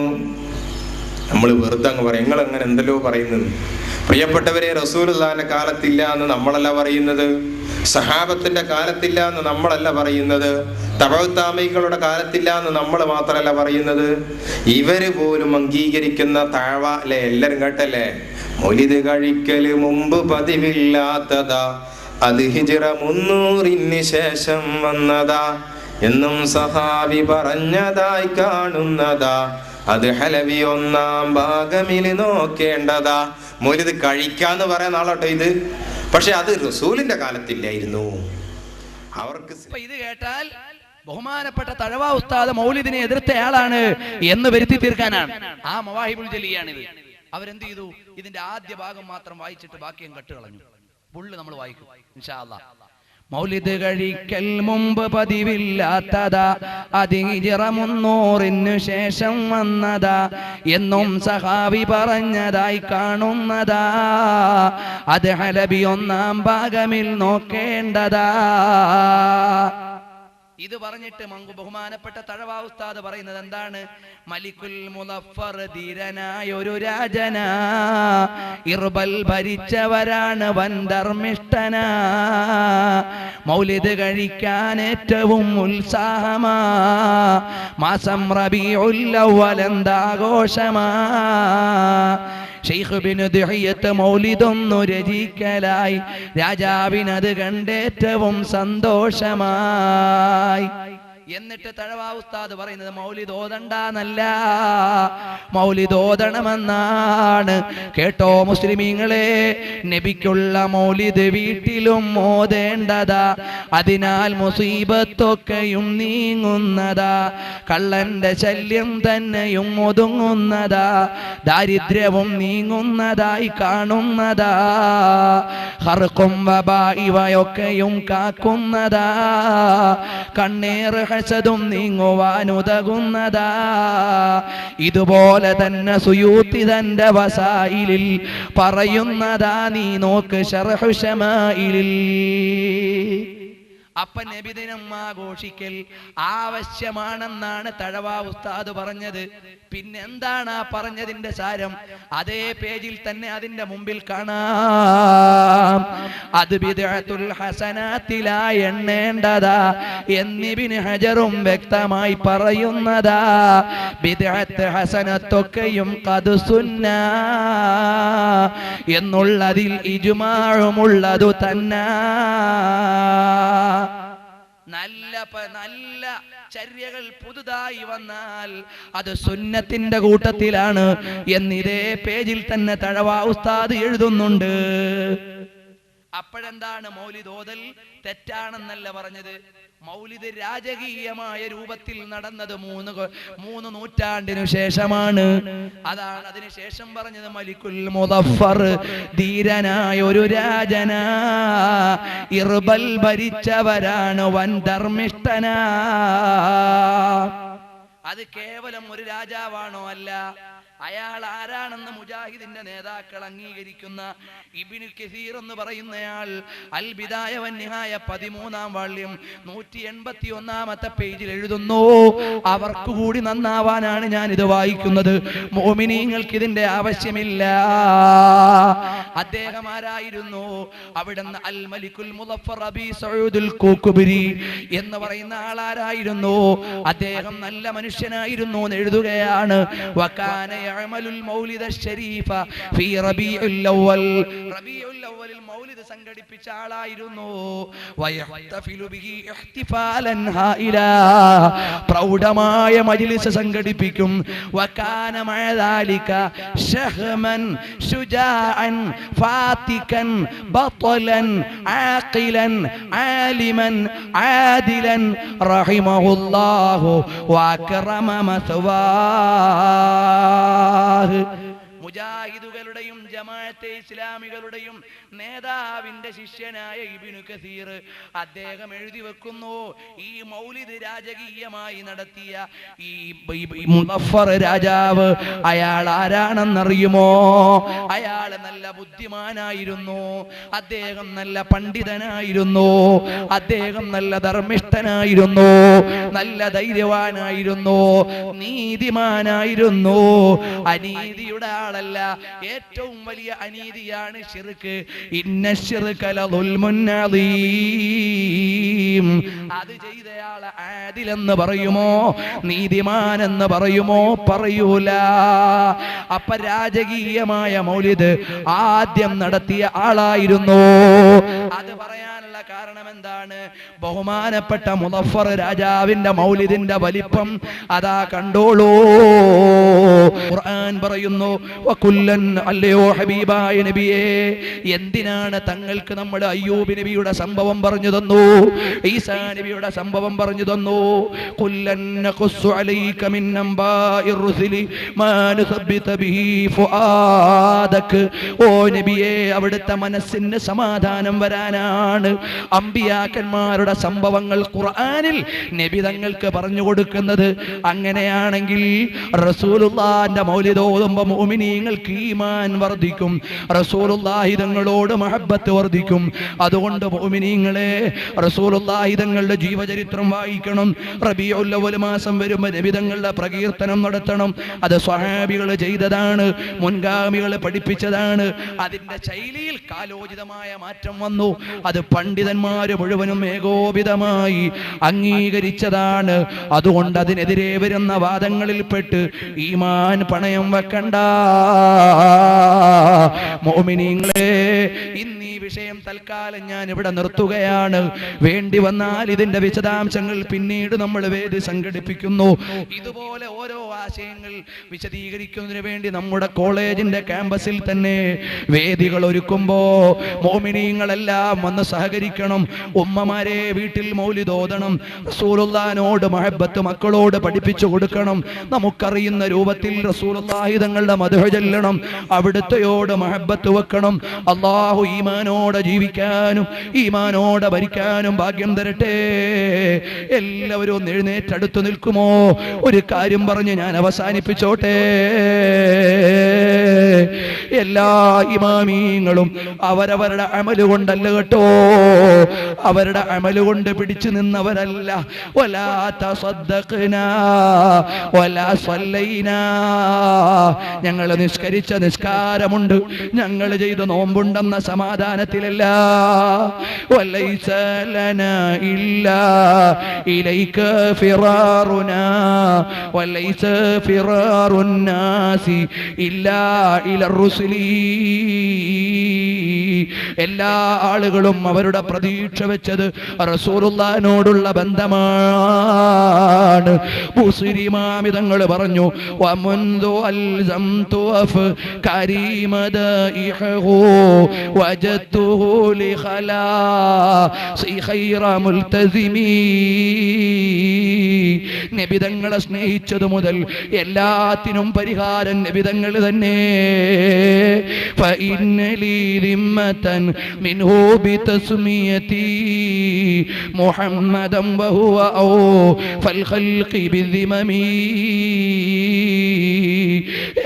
നമ്മൾ വെറുതെ അങ്ങ് പറയും, നിങ്ങൾ അങ്ങനെ എന്തെല്ലോ പറയുന്നത്. പ്രിയപ്പെട്ടവരെ, റസൂലുള്ളാഹിന്റെ കാലത്തില്ല എന്ന് നമ്മളല്ല പറയുന്നത്, സഹാബത്തിന്റെ കാലത്തില്ല എന്ന് നമ്മളല്ല പറയുന്നത്, തബഅത്താബഈകളുടെ കാലത്തില്ല എന്ന് നമ്മൾ മാത്രമല്ല പറയുന്നത്, ഇവര് പോലും അംഗീകരിക്കുന്ന താഴ അല്ലെ, എല്ലാരും കേട്ടല്ലേ? മൗലിദ് കഴിക്കല് മുമ്പ് പതിവില്ലാത്തതാ, അത് ഹിജ്റ 300 ശേഷം വന്നതാ എന്നും സഹാബി പറഞ്ഞതായി കാണുന്നതാ, അത് ഹലവി 1-ാം ഭാഗമിൽ നോക്കേണ്ടതാ. മൗലിദ് കഴിക്കാന്ന് പറയുന്ന ആളോട്ടോ ഇത്, പക്ഷെ അത് റസൂലിന്റെ കാലത്തില്ലായിരുന്നു. അവർക്ക് ഇത് കേട്ടാൽ ബഹുമാനപ്പെട്ട തഴവ ഉസ്താദ് മൗലിദിനെ എതിർത്തയാളാണ് എന്ന് വരുത്തി തീർക്കാനാണ് ആ മവാഹിബുൽ ജലിയാണിത്. അവരെന്ത് ചെയ്തു? ഇതിന്റെ ആദ്യ ഭാഗം മാത്രം വായിച്ചിട്ട് ബാക്കിയും കട്ടുകളഞ്ഞു. ഫുള്ള് നമ്മൾ വായിക്കും ഇൻഷാ അല്ലാഹ്. മൗലിദ് കഴിക്കൽ മുമ്പ് പതിവില്ലാത്തതാ, അത് ഹിജ്റ 300 ശേഷം വന്നതാ എന്നും സഹാബി പറഞ്ഞതായി കാണുന്നതാ, അത് ഹലബി 1-ാം ഭാഗമിൽ നോക്കേണ്ടതാ. ഇത് പറഞ്ഞിട്ട് ബഹുമാനപ്പെട്ട തഴവ ഉസ്താദ് പറയുന്നത് എന്താണ്? മലിക്കുൽ മുളഫർ ധീരനായ ഒരു രാജന, ഇർബൽ ഭരിച്ചവരാണ് വൻധർമ്മിഷ്ഠന, മൗലിദ് കഴിക്കാൻ ഏറ്റവും ഉത്സാഹമാ, മാസം റബീഉൽ അവ്വൽ എന്താഘോഷമാ, ശൈഖ് ബിൻ ദുഹിയത്ത് മൗലിദൊന്നു രചിക്കലായി, രാജാവിനത് കണ്ടേറ്റവും സന്തോഷമായി. എന്നിട്ട് തഴവാ ഉസ്താദ് പറയുന്നത് മൗലിദ് ഓതണ്ടെന്നല്ല, മൗലിദ് ഓതണമെന്നാണ്. കേട്ടോ മുസ്ലിമീങ്ങളെ, നബിക്കുള്ള മൗലിദ് വീട്ടിലും ഓതേണ്ടതാ. അതിനാൽ മുസീബത്തൊക്കെയും നീങ്ങുന്നതാ, കള്ളന്റെ ശല്യം തന്നെയും ഒതുങ്ങുന്നതാ, ദാരിദ്ര്യവും നീങ്ങുന്നതായി കാണുന്നതാ, ഹർക്കും വബാ ഇവയൊക്കെയും കാക്കുന്നതാ, കണ്ണീർ ഹസദും നീങ്ങുവാനുതകുന്നതാ. ഇതുപോലെ തന്നെ സുയൂത്തി തന്റെ വസായിലിൽ പറയുന്നതാ, നീ നോക്ക് ശർഹു ശമായിലിൽ. അപ്പൊ നബിദിനം ആഘോഷിക്കൽ ആവശ്യമാണെന്നാണ് തഴവാ ഉസ്താദ് പറഞ്ഞത്. പിന്നെന്താണ് ആ പറഞ്ഞതിന്റെ സാരം? അതേ പേജിൽ തന്നെ അതിന്റെ മുമ്പിൽ കാണാം, അത് ബിദ്അത്തുൽ ഹസനാത്തിലാ എണ്ണേണ്ടതാ എന്നിബ്നു ഹജറും വ്യക്തമായി പറയുന്നതാ. ബിദ്അത്ത് ഹസനത്തൊക്കെയും ഖദ് സുന്ന എന്നുള്ളതിൽ ഇജ്മാഉമുള്ളതു തന്നെ. നല്ല ചര്യകൾ പുതുതായി വന്നാൽ അത് സുന്നത്തിന്റെ കൂട്ടത്തിലാണ് എന്നിതേ പേജിൽ തന്നെ തഴവാ ഉസ്താദ് എഴുതുന്നുണ്ട്. അപ്പോഴെന്താണ് മൗലിദ് ഓതൽ തെറ്റാണെന്നല്ല പറഞ്ഞത്. മൗലിദ് രാജകീയമായ രൂപത്തിൽ നടന്നത് മൂന്ന് നൂറ്റാണ്ടിനു ശേഷമാണ്. അതാണ് അതിനുശേഷം പറഞ്ഞത് മലിക്കുൽ മുദഫർ, ധീരനായ ഒരു രാജനാ, ഇർബൽ ഭരിച്ചവരാണ് വൻ ധർമ്മിഷ്ഠനാ. അത് കേവലം ഒരു രാജാവാണോ? അല്ല. അയാൾ ആരാണെന്ന് മുജാഹിദിന്റെ നേതാക്കൾ അംഗീകരിക്കുന്ന ഇബ്നു കസീർ എന്ന് പറയുന്നയാൾ അൽ ബിദായ വൻ നിഹായ 13-ാം വാള്യം 181-ാമത്തെ പേജിൽ എഴുതുന്നു, അവർക്ക് കൂടി നന്നാവാനാണ് ഞാൻ ഇത് വായിക്കുന്നത്, മുഅ്മിനീങ്ങൾക്ക് ഇതിന്റെ ആവശ്യമില്ല. അദ്ദേഹം ആരായിരുന്നു? അവിടുന്ന് അൽ മലിക്കുൽ മുദഫർ അബി സഊദുൽ കൂക്കുബരി എന്ന് പറയുന്ന ആളാരായിരുന്നു? അദ്ദേഹം നല്ല മനുഷ്യനായിരുന്നു എന്ന് എഴുതുകയാണ്. വകാന യഅമലുൽ മൗലിദ ശരീഫ ഫീ റബീഉൽ അവ്വൽ, റബീഉൽ അവ്വലിൽ മൗലിദ് സംഘടിപ്പിച്ച ആളായിരുന്നു. വയഹ്തഫിലു ബിഹി ഇഹ്തിഫാലൻ ഹായിലാ, പ്രൗഢമായ മജ്ലിസ് സംഘടിപ്പിക്കും. വകാന മഅ ദാലിക ശഹ്മൻ ശുജാഅൻ ഫാതികൻ ബത്ലൻ ആഖിലൻ ആലിമൻ ആദിലൻ റഹിമഹുല്ലാഹു വഅക്രമ മസ്വാഹ്. മുജാഹിദുകളുടെയും ജമാഅത്തെ ഇസ്ലാമികളുടെയും നേതാവിന്റെ ശിഷ്യനായ ഇബ്നു കസീർ അദ്ദേഹം എഴുതി വെക്കുന്നു, ഈ മൗലിദ് രാജകീയമായി നടത്തിയ ഈ മുദഫർ രാജാവ് അയാൾ ആരാണെന്നറിയുമോ? അയാൾ നല്ല ബുദ്ധിമാനായിരുന്നു, അദ്ദേഹം നല്ല പണ്ഡിതനായിരുന്നു, അദ്ദേഹം നല്ല ധർമ്മിഷ്ഠനായിരുന്നു, നല്ല ധൈര്യവാനായിരുന്നു, നീതിമാനായിരുന്നു. അനീതിയുടെ ആളല്ല. ഏറ്റവും വലിയ അനീതിയാണ് ശിർക്ക്. ഇന്ന ശിർക ലദുൽമുൻ അദീം. അത് ചെയ്തയാളെ ആദിൽ എന്ന് പറയുമോ, നീതിമാൻ എന്ന് പറയുമോ? പറയൂല. അപ്പൊ രാജകീയമായ മൗലിദ് ആദ്യം നടത്തിയ ആളായിരുന്നു. അത് പറയാനുള്ള കാരണം എന്താണ്? ബഹുമാനപ്പെട്ട മുദഫർ രാജാവിന്റെ മൗലിദിന്റെ വലിപ്പം അതാ കണ്ടോളൂ. ഖുർആൻ പറയുന്നു, വകുല്ലൻ, അല്ലയോ ഹബീബായ നബിയേ, എന്തിനാണ് തങ്ങൾക്ക് നമ്മുടെ അയ്യൂബ് നബിയുടെ സംഭവം പറഞ്ഞു തന്നു, ഈസാ നബിയുടെ സംഭവം പറഞ്ഞു തന്നു. ഖുല്ലൻ നഖുസ്സു അലൈക മിൻ അംബാഇർ റുസുലി മാ നുസബ്ബിത ബിഹി ഫുആദക. ഓ നബിയേ, അവിടുത്തെ മനസ്സിന് സമാധാനം വരാനാണ് അമ്പിയാക്കന്മാരുടെ സംഭവങ്ങൾ ഖുർആനിൽ നബി തങ്ങൾക്ക് പറഞ്ഞു കൊടുക്കുന്നത്. അങ്ങനെയാണെങ്കിൽ റസൂലുള്ളാഹിന്റെ മൗലിദ് ഓതുമ്പോൾ മുഅ്മിനീങ്ങൾക്ക് ഈമാൻ വർദ്ധിക്കും, റസൂലുള്ളാഹി തങ്ങളോട് മഹബ്ബത്ത് വർദ്ധിക്കും. അതുകൊണ്ട് മുഅ്മിനീങ്ങളെ, റസൂലുള്ളാഹി തങ്ങളുടെ ജീവചരിത്രം വായിക്കണം. റബീഉൽ അവ്വൽ മാസം വരുമ്പോൾ നബി തങ്ങളുടെ പ്രകീർത്തനം നടത്തണം. അത് സ്വഹാബികൾ ചെയ്തതാണ്, മുൻഗാമികൾ പഠിപ്പിച്ചതാണ്. അതിന്റെ ശൈലിയിൽ കാലോചിതമായ മാറ്റം വന്നു. വന്നു. അത് പണ്ഡിതന്മാര് മുഴുവനും ഏകോപിതമായി അംഗീകരിച്ചതാണ്. അതുകൊണ്ട് അതിനെതിരെ വരുന്ന വാദങ്ങളിൽപ്പെട്ട് ഈമാൻ പണയം വെക്കണ്ട. മുഅ്മിനീങ്ങളെ, ഇന്ന് ഈ വിഷയം തൽക്കാലം ഞാൻ ഇവിടെ നിർത്തുകയാണ്. വേണ്ടി വന്നാൽ ഇതിന്റെ വിശദാംശങ്ങൾ പിന്നീട് നമ്മൾ വേദി സംഘടിപ്പിക്കുന്നു. ഇതുപോലെ ഓരോ ആശയങ്ങൾ വിശദീകരിക്കുന്നതിന് വേണ്ടി നമ്മുടെ കോളേജിന്റെ ക്യാമ്പസിൽ തന്നെ വേദികൾ ഒരുക്കുമ്പോ മുഅ്മിനീങ്ങളെല്ലാം വന്ന് സഹകരിക്കണം. ഉമ്മമാരെ വീട്ടിൽ മൗലിദ് ഓതണം. റസൂലുള്ളാഹിനോട് മഹബ്ബത്ത് മക്കളോട് പഠിപ്പിച്ചു കൊടുക്കണം. നമുക്കറിയുന്ന രൂപത്തിൽ റസൂലുള്ളാഹി തങ്ങളുടെ മദ്ഹ് ചൊല്ലണം. അവിടുത്തെയോട് മഹബ്ബത്ത് വെക്കണം. അല്ലാഹു ഈമാനോടെ ജീവിക്കാനും ഈമാനോടെ ഭരിക്കാനും ഭാഗ്യം തരട്ടെ. എല്ലാവരും ഒന്ന് എഴുന്നേറ്റടുത്തു നിൽക്കുമോ? ഒരു കാര്യം പറഞ്ഞ് ഞാൻ അവസാനിപ്പിച്ചോട്ടെ. എല്ലാ ഇമാമീങ്ങളും അവരവരുടെ അമല് കൊണ്ടല്ല കേട്ടോ, അവരുടെ അമല് കൊണ്ട് പിടിച്ചു നിന്നവരല്ല. വലാ തസദ്ദഖ്നാ വലാ സല്ലൈനാ, ഞങ്ങൾ നിസ്കരിച്ച നിസ്കാരമുണ്ട്, ഞങ്ങൾ ചെയ്ത നോമ്പുണ്ടെന്ന സമാധാനത്തിലല്ല. വലൈസ ലനാ ഇല്ലാ ഇലൈക ഫിറാറുനാ വലൈസ ഫിറാറുൻ നാസി ഇല്ലാ ഇലർ റുസുലി. എല്ലാ ആളുകളും അവരുടെ പ്രതീക്ഷ വെച്ചത് റസൂലുള്ളാഹിനോടുള്ള ബന്ധമാണ്. ബുസ്രിമാമി തങ്ങൾ പറഞ്ഞു, വമുൻദു അൽസംതു കരീമദഇഹു വജത്തുഹു ലിഖലാസി ഖൈറ മുൽതസിമി. നബിതങ്ങളെ സ്നേഹിച്ചതു മുതൽ എല്ലാത്തിനും പരിഹാരം നബിതങ്ങൾ തന്നെ. ഫഇന്നലി ദിമ്മതൻ മിൻഹു ബിതസ്മിയതി മുഹമ്മദൻ വഹുവ ഔ ഫൽ ഖൽഖി ബിദിമമി.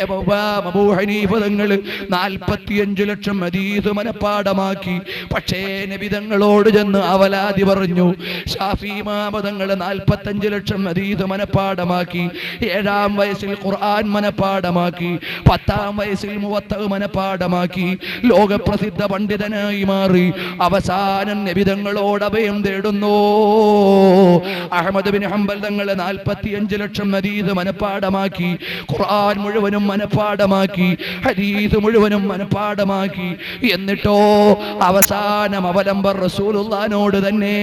അബൂ ഹനീഫ തങ്ങൾ 45 ലക്ഷം ഹദീസ് മനപ്പാഠമാക്കി. പക്ഷേ നബിതങ്ങളോട് ചെന്ന് അവലാതി പറഞ്ഞു. ഷാഫി ഇമാം തങ്ങൾ 45 ലക്ഷം ഹദീസ് മനപ്പാഠമാക്കി. 7-ാം വയസ്സിൽ ഖുർആൻ മനപ്പാഠമാക്കി. 10-ാം വയസ്സിൽ മുവത്ത മനപ്പാഠമാക്കി. ലോകപ്രസിദ്ധ പണ്ഡിതനായി മാറി. അവസാനം നബിതങ്ങളോട് അഭയം തേടുന്നു. അഹ്മദ് ബിൻ ഹംബൽ തങ്ങൾ 45 ലക്ഷം ഹദീസ് മനപ്പാഠമാക്കി. ഖുർആൻ മുഴുവനും മനപ്പാഠമാക്കി. ഹദീസ് മുഴുവനും മനപ്പാഠമാക്കി. എന്നിട്ടോ അവസാനം അവലംബർ റസൂലുള്ളാഹിനോട് തന്നെ.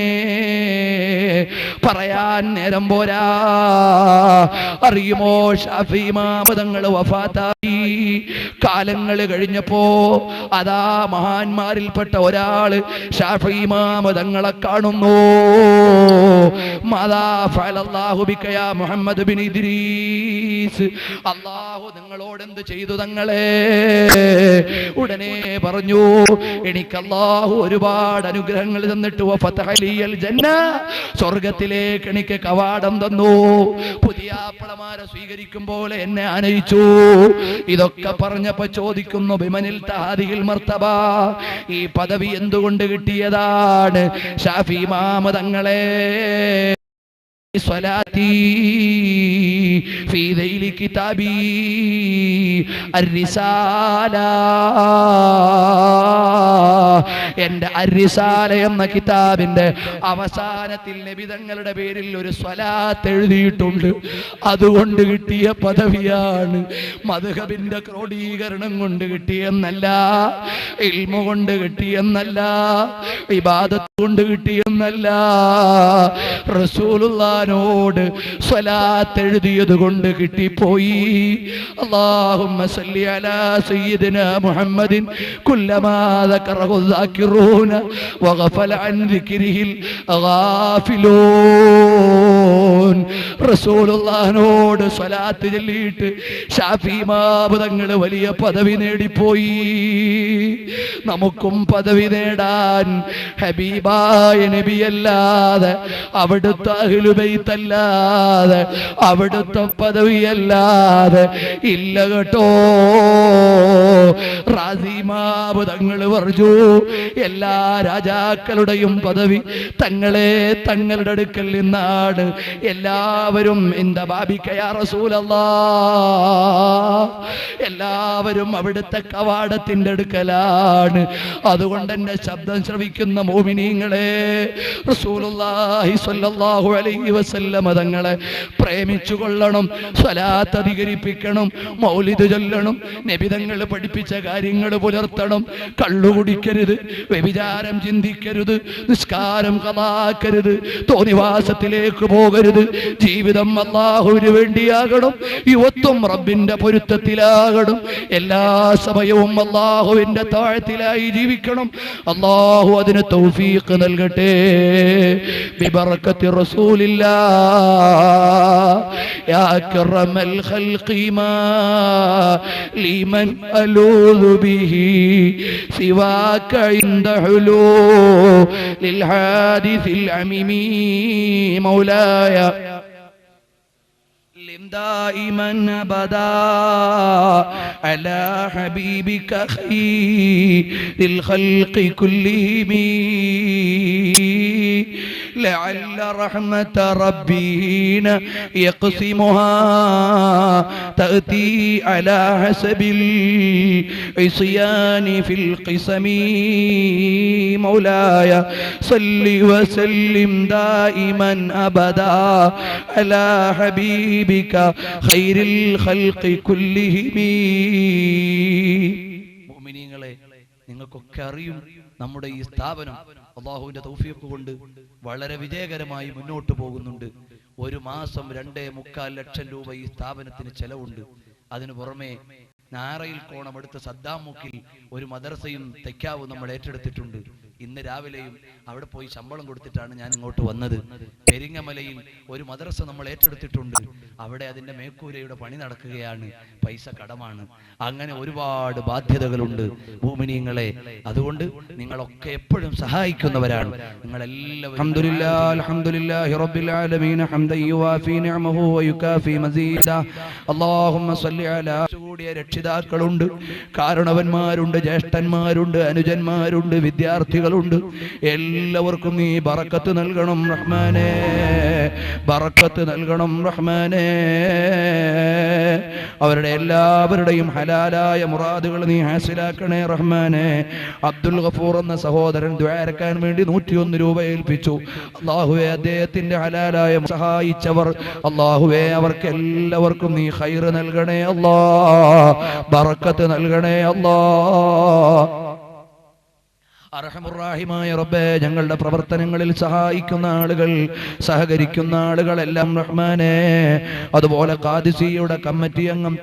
പറയാൻ നേരം പോരാ. അറിയുമോ, ഷാഫി ഇമാം തങ്ങൾ വഫാത്തായി. കാലങ്ങൾ കഴിഞ്ഞപ്പോ അതാ മഹാന്മാരിൽപ്പെട്ട ഒരാള് ഷാഫി ഇമാം തങ്ങളെ കാണുന്നു. മാദാ ഫഅലല്ലാഹു ബിക യാ മുഹമ്മദ് ബിൻ ഇദ്രീസ്, അല്ലാഹു നിങ്ങളോട് എന്ത് ചെയ്തു തങ്ങളെ? ഉടനെ പറഞ്ഞു, എനിക്ക് അല്ലാഹു ഒരുപാട് അനുഗ്രഹങ്ങൾ തന്നിട്ട് വഫതഹലിയൽ ജന്ന, സ്വർഗ്ഗത്തിലേക്ക് എനിക്ക് കവാടം തന്നു. പുതിയ ആപ്പിളമാരെ സ്വീകരിക്കും പോലെ എന്നെ ആനയിച്ചു. ഇതൊക്കെ പറഞ്ഞപ്പോ ചോദിക്കുന്നു, ബിമനിൽ തഹാദിൽ മർത്തബ, ഈ പദവി എന്തുകൊണ്ട് കിട്ടിയതാണ്? ഷാഫി ഇമാം തങ്ങളെ സ്വലാത്തി ഫീ ദൈലി കിതാബി അർരിസാല, എന്റെ അർരിസാല എന്ന കിതാബിന്റെ അവസാനത്തിൽ നബിതങ്ങളുടെ പേരിൽ ഒരു സ്വലാത്ത് എഴുതിയിട്ടുണ്ട്. അതുകൊണ്ട് കിട്ടിയ പദവിയാണ്. മദ്ഹബിന്റെ ക്രോഡീകരണം കൊണ്ട് കിട്ടിയെന്നല്ല, ഇൽമു കൊണ്ട് കിട്ടിയെന്നല്ല, ഇബാദത്ത് കൊണ്ട് കിട്ടിയെന്നല്ല, റസൂലുള്ളാഹിനോട് സ്വലാത്ത് എഴുതിയത് കൊണ്ട് കിട്ടിപ്പോയി. അല്ലാഹുമ്മ സല്ലി അലാ സയ്യിദിനാ മുഹമ്മദിൻ കുല്ലമാ ദക്കറഹു ദാകിറൂന വഗഫല അൻ ദിക്രിഹിൽ ഗാഫിലൂൻ. റസൂലുള്ളാഹിനോട് സ്വലാത്ത് ചൊല്ലിയിട്ട് ഷാഫി ഇമാം തങ്ങൾ വലിയ പദവി നേടിപ്പോയി. നമുക്കും പദവി നേടാൻ ഹബീബായ നബി നബിയല്ലാതെ, അവിടുത്തെ അഹ്ലുബൈത്തല്ലാതെ, അവിടുത്തെ പദവിയല്ലാതെ ഇല്ല കേട്ടോ. റാസിമാബ് തങ്ങൾ പറഞ്ഞു, എല്ലാ രാജാക്കളുടെയും പദവി തങ്ങളെ തങ്ങളുടെ അടുക്കൽ നിന്നാണ്. എല്ലാവരും ഇന്ദ ബാബിക യാ റസൂലല്ലാഹ്, എല്ലാവരും അവിടുത്തെ കവാടത്തിന്റെ അടുക്കലാണ്. അതുകൊണ്ട് എന്റെ ശബ്ദം ശ്രവിക്കുന്ന മോമിനീങ്ങളെ, റസൂലുള്ളാഹി സ്വല്ലല്ലാഹു അലൈഹി വസല്ലമ തങ്ങളെ പ്രേമിച്ചു കൊള്ളണം, സ്വലാത്ത് അധികരിപ്പിക്കണം, മൗലിദ് ചൊല്ലണം, നബി തങ്ങൾ പഠിപ്പിച്ച കാര്യങ്ങൾ പുലർത്തണം. കള്ളുകുടിക്കരുത്, വ്യഭിചാരം ചിന്തിക്കരുത്, നിസ്കാരം ഖളാക്കരുത്, തോന്നിവാസത്തിലേക്ക് പോകരുത്. ജീവിതം അല്ലാഹുവിന് വേണ്ടിയാകണം, യുവത്വം റബ്ബിന്റെ പൊരുത്തത്തിലാകണം. എല്ലാ സമയവും അല്ലാഹുവിന്റെ താഴത്തിലായി ജീവിക്കണം. അല്ലാഹു അതിന് തൗഫീഖ് നൽകട്ടെ. ബിബറകത്തി റസൂലില്ലാഹ് യാ അക്റമൽ ഖൽഖി മാ ലിമൻ അലൂദു ബിഹി സിവാക ഇൻദ ഹുലൂലിൽ ഹാദിസിൽ അമീമി മൗലായ دائما أبدا على حبيبك خير الخلق كلهم لعل رحمة ربنا يقسمها تأتي على حسب العصيان في القسم مولاي صل وسلم دائما أبدا على حبيبك خير الخلق كلهم. മുഅ്മിനീങ്ങളെ, നിങ്ങൾക്കൊക്കെ അറിയും നമ്മുടെ ഈ സ്ഥാപനം അല്ലാഹുവിന്റെ തൗഫീഖ് കൊണ്ട് വളരെ വിജയകരമായി മുന്നോട്ട് പോകുന്നുണ്ട്. ഒരു മാസം 2.25 ലക്ഷം രൂപ ഈ സ്ഥാപനത്തിന് ചെലവുണ്ട്. അതിനു പുറമെ നാറയിൽ കോണം അടുത്ത സദ്ദാമുക്കിൽ ഒരു മദ്രസയും തെക്കാവ് നമ്മൾ ഏറ്റെടുത്തിട്ടുണ്ട്. ഇന്ന് രാവിലെയും അവിടെ പോയി ശമ്പളം കൊടുത്തിട്ടാണ് ഞാൻ ഇങ്ങോട്ട് വന്നത്. പെരിങ്ങമലയിൽ ഒരു മദ്രസ നമ്മൾ ഏറ്റെടുത്തിട്ടുണ്ട്. അവിടെ അതിന്റെ മേൽക്കൂരയുടെ പണി നടക്കുകയാണ്, പൈസ കടമാണ്. അങ്ങനെ ഒരുപാട് ബാധ്യതകളുണ്ട് മുഅ്മിനീങ്ങളെ. അതുകൊണ്ട് നിങ്ങളൊക്കെ എപ്പോഴും സഹായിക്കുന്നവരാണ് നിങ്ങളെല്ലാവരും. അൽഹംദുലില്ലാഹി അൽഹംദുലില്ലാഹി റബ്ബിൽ ആലമീൻ ഹംദൻ യുവാഫി നിഅമഹു വയുകാഫി മസീദ. അല്ലാഹുമ്മ സ്വല്ലി അലാ. കൂടിയ രക്ഷിതാക്കളുണ്ട്, കാരണവന്മാരുണ്ട്, ജ്യേഷ്ഠന്മാരുണ്ട്, അനുജന്മാരുണ്ട്, വിദ്യാർത്ഥികളുണ്ട്. എല്ലാവർക്കും നീ ബറക്കത്ത് നൽകണം റഹ്മാനേ, ബറക്കത്ത് നൽകണം റഹ്മാനേ. അവരുടെ എല്ലാവരുടെയും ഹലാലായ മുറാദുകൾ നീ ഹാസിലാക്കണേ റഹ്മാനേ. അബ്ദുൽ ഗഫൂർ എന്ന സഹോദരൻ ദുആരക്കാൻ വേണ്ടി 101 രൂപ ഏൽപ്പിച്ചു. അല്ലാഹുവേ, അദ്ദേഹത്തിന്റെ ഹലാലായ സഹായിച്ചവർ അല്ലാഹുവേ, അവർക്ക് എല്ലാവർക്കും നീ ഖൈർ നൽകണേ അല്ലാഹ്, ബറക്കത്ത് നൽകണേ അല്ലാഹ്. അർഹമുർറാഹിമായ റബ്ബേ, ഞങ്ങളുടെ പ്രവർത്തനങ്ങളിൽ സഹായിക്കുന്ന ആളുകൾ, സഹകരിക്കുന്ന ആളുകളെല്ലാം റഹ്മാനേ. അതുപോലെ ഖാദിസിയുടെ കമ്മിറ്റി അംഗം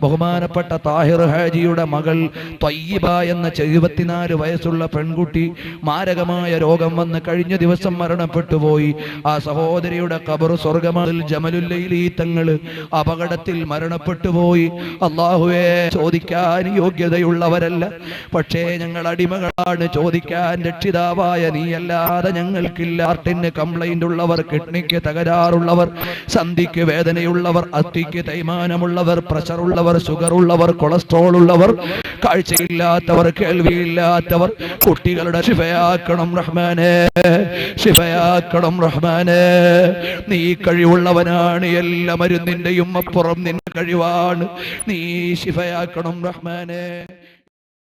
ബഹുമാനപ്പെട്ട താഹിർ ഹാജിയുടെ മകൾ ത്വയ്യിബ എന്ന 74 വയസ്സുള്ള പെൺകുട്ടി മാരകമായ രോഗം വന്ന് കഴിഞ്ഞ ദിവസം മരണപ്പെട്ടു പോയി. ആ സഹോദരിയുടെ ഖബർ സ്വർഗ്ഗത്തിൽ ജമലുല്ലൈലി തങ്ങൾ അപകടത്തിൽ മരണപ്പെട്ടു പോയി. അല്ലാഹുവേ, ചോദിക്കാൻ യോഗ്യതയുള്ളവരല്ല, പക്ഷേ ഞങ്ങൾ അടിമകളാണ്. ചോദിക്കാൻ രക്ഷിതാവായ നീയല്ലാതെ ഞങ്ങൾക്കില്ല. ഹാർട്ടിന് കംപ്ലൈന്റ് ഉള്ളവർ, കിഡ്നിക്ക് തകരാറുള്ളവർ, സന്ധിക്ക് വേദനയുള്ളവർ, അസ്ഥിക്ക് തേയ്മാനമുള്ളവർ, പ്രഷർ ഉള്ളവർ, ഷുഗർ ഉള്ളവർ, കൊളസ്ട്രോൾ ഉള്ളവർ, കാഴ്ചയില്ലാത്തവർ, കേൾവിയില്ലാത്തവർ, കുട്ടികളുടെ ശിഫയാക്കണം റഹ്മാനേ, ശിഫയാക്കണം റഹ്മാനേ. നീ കഴിവുള്ളവനാണ്, എല്ലാ മരുന്നിന്റെയും അപ്പുറം നിന്റെ കഴിവാണ്. നീ ശിഫയാക്കണം റഹ്മാനേ.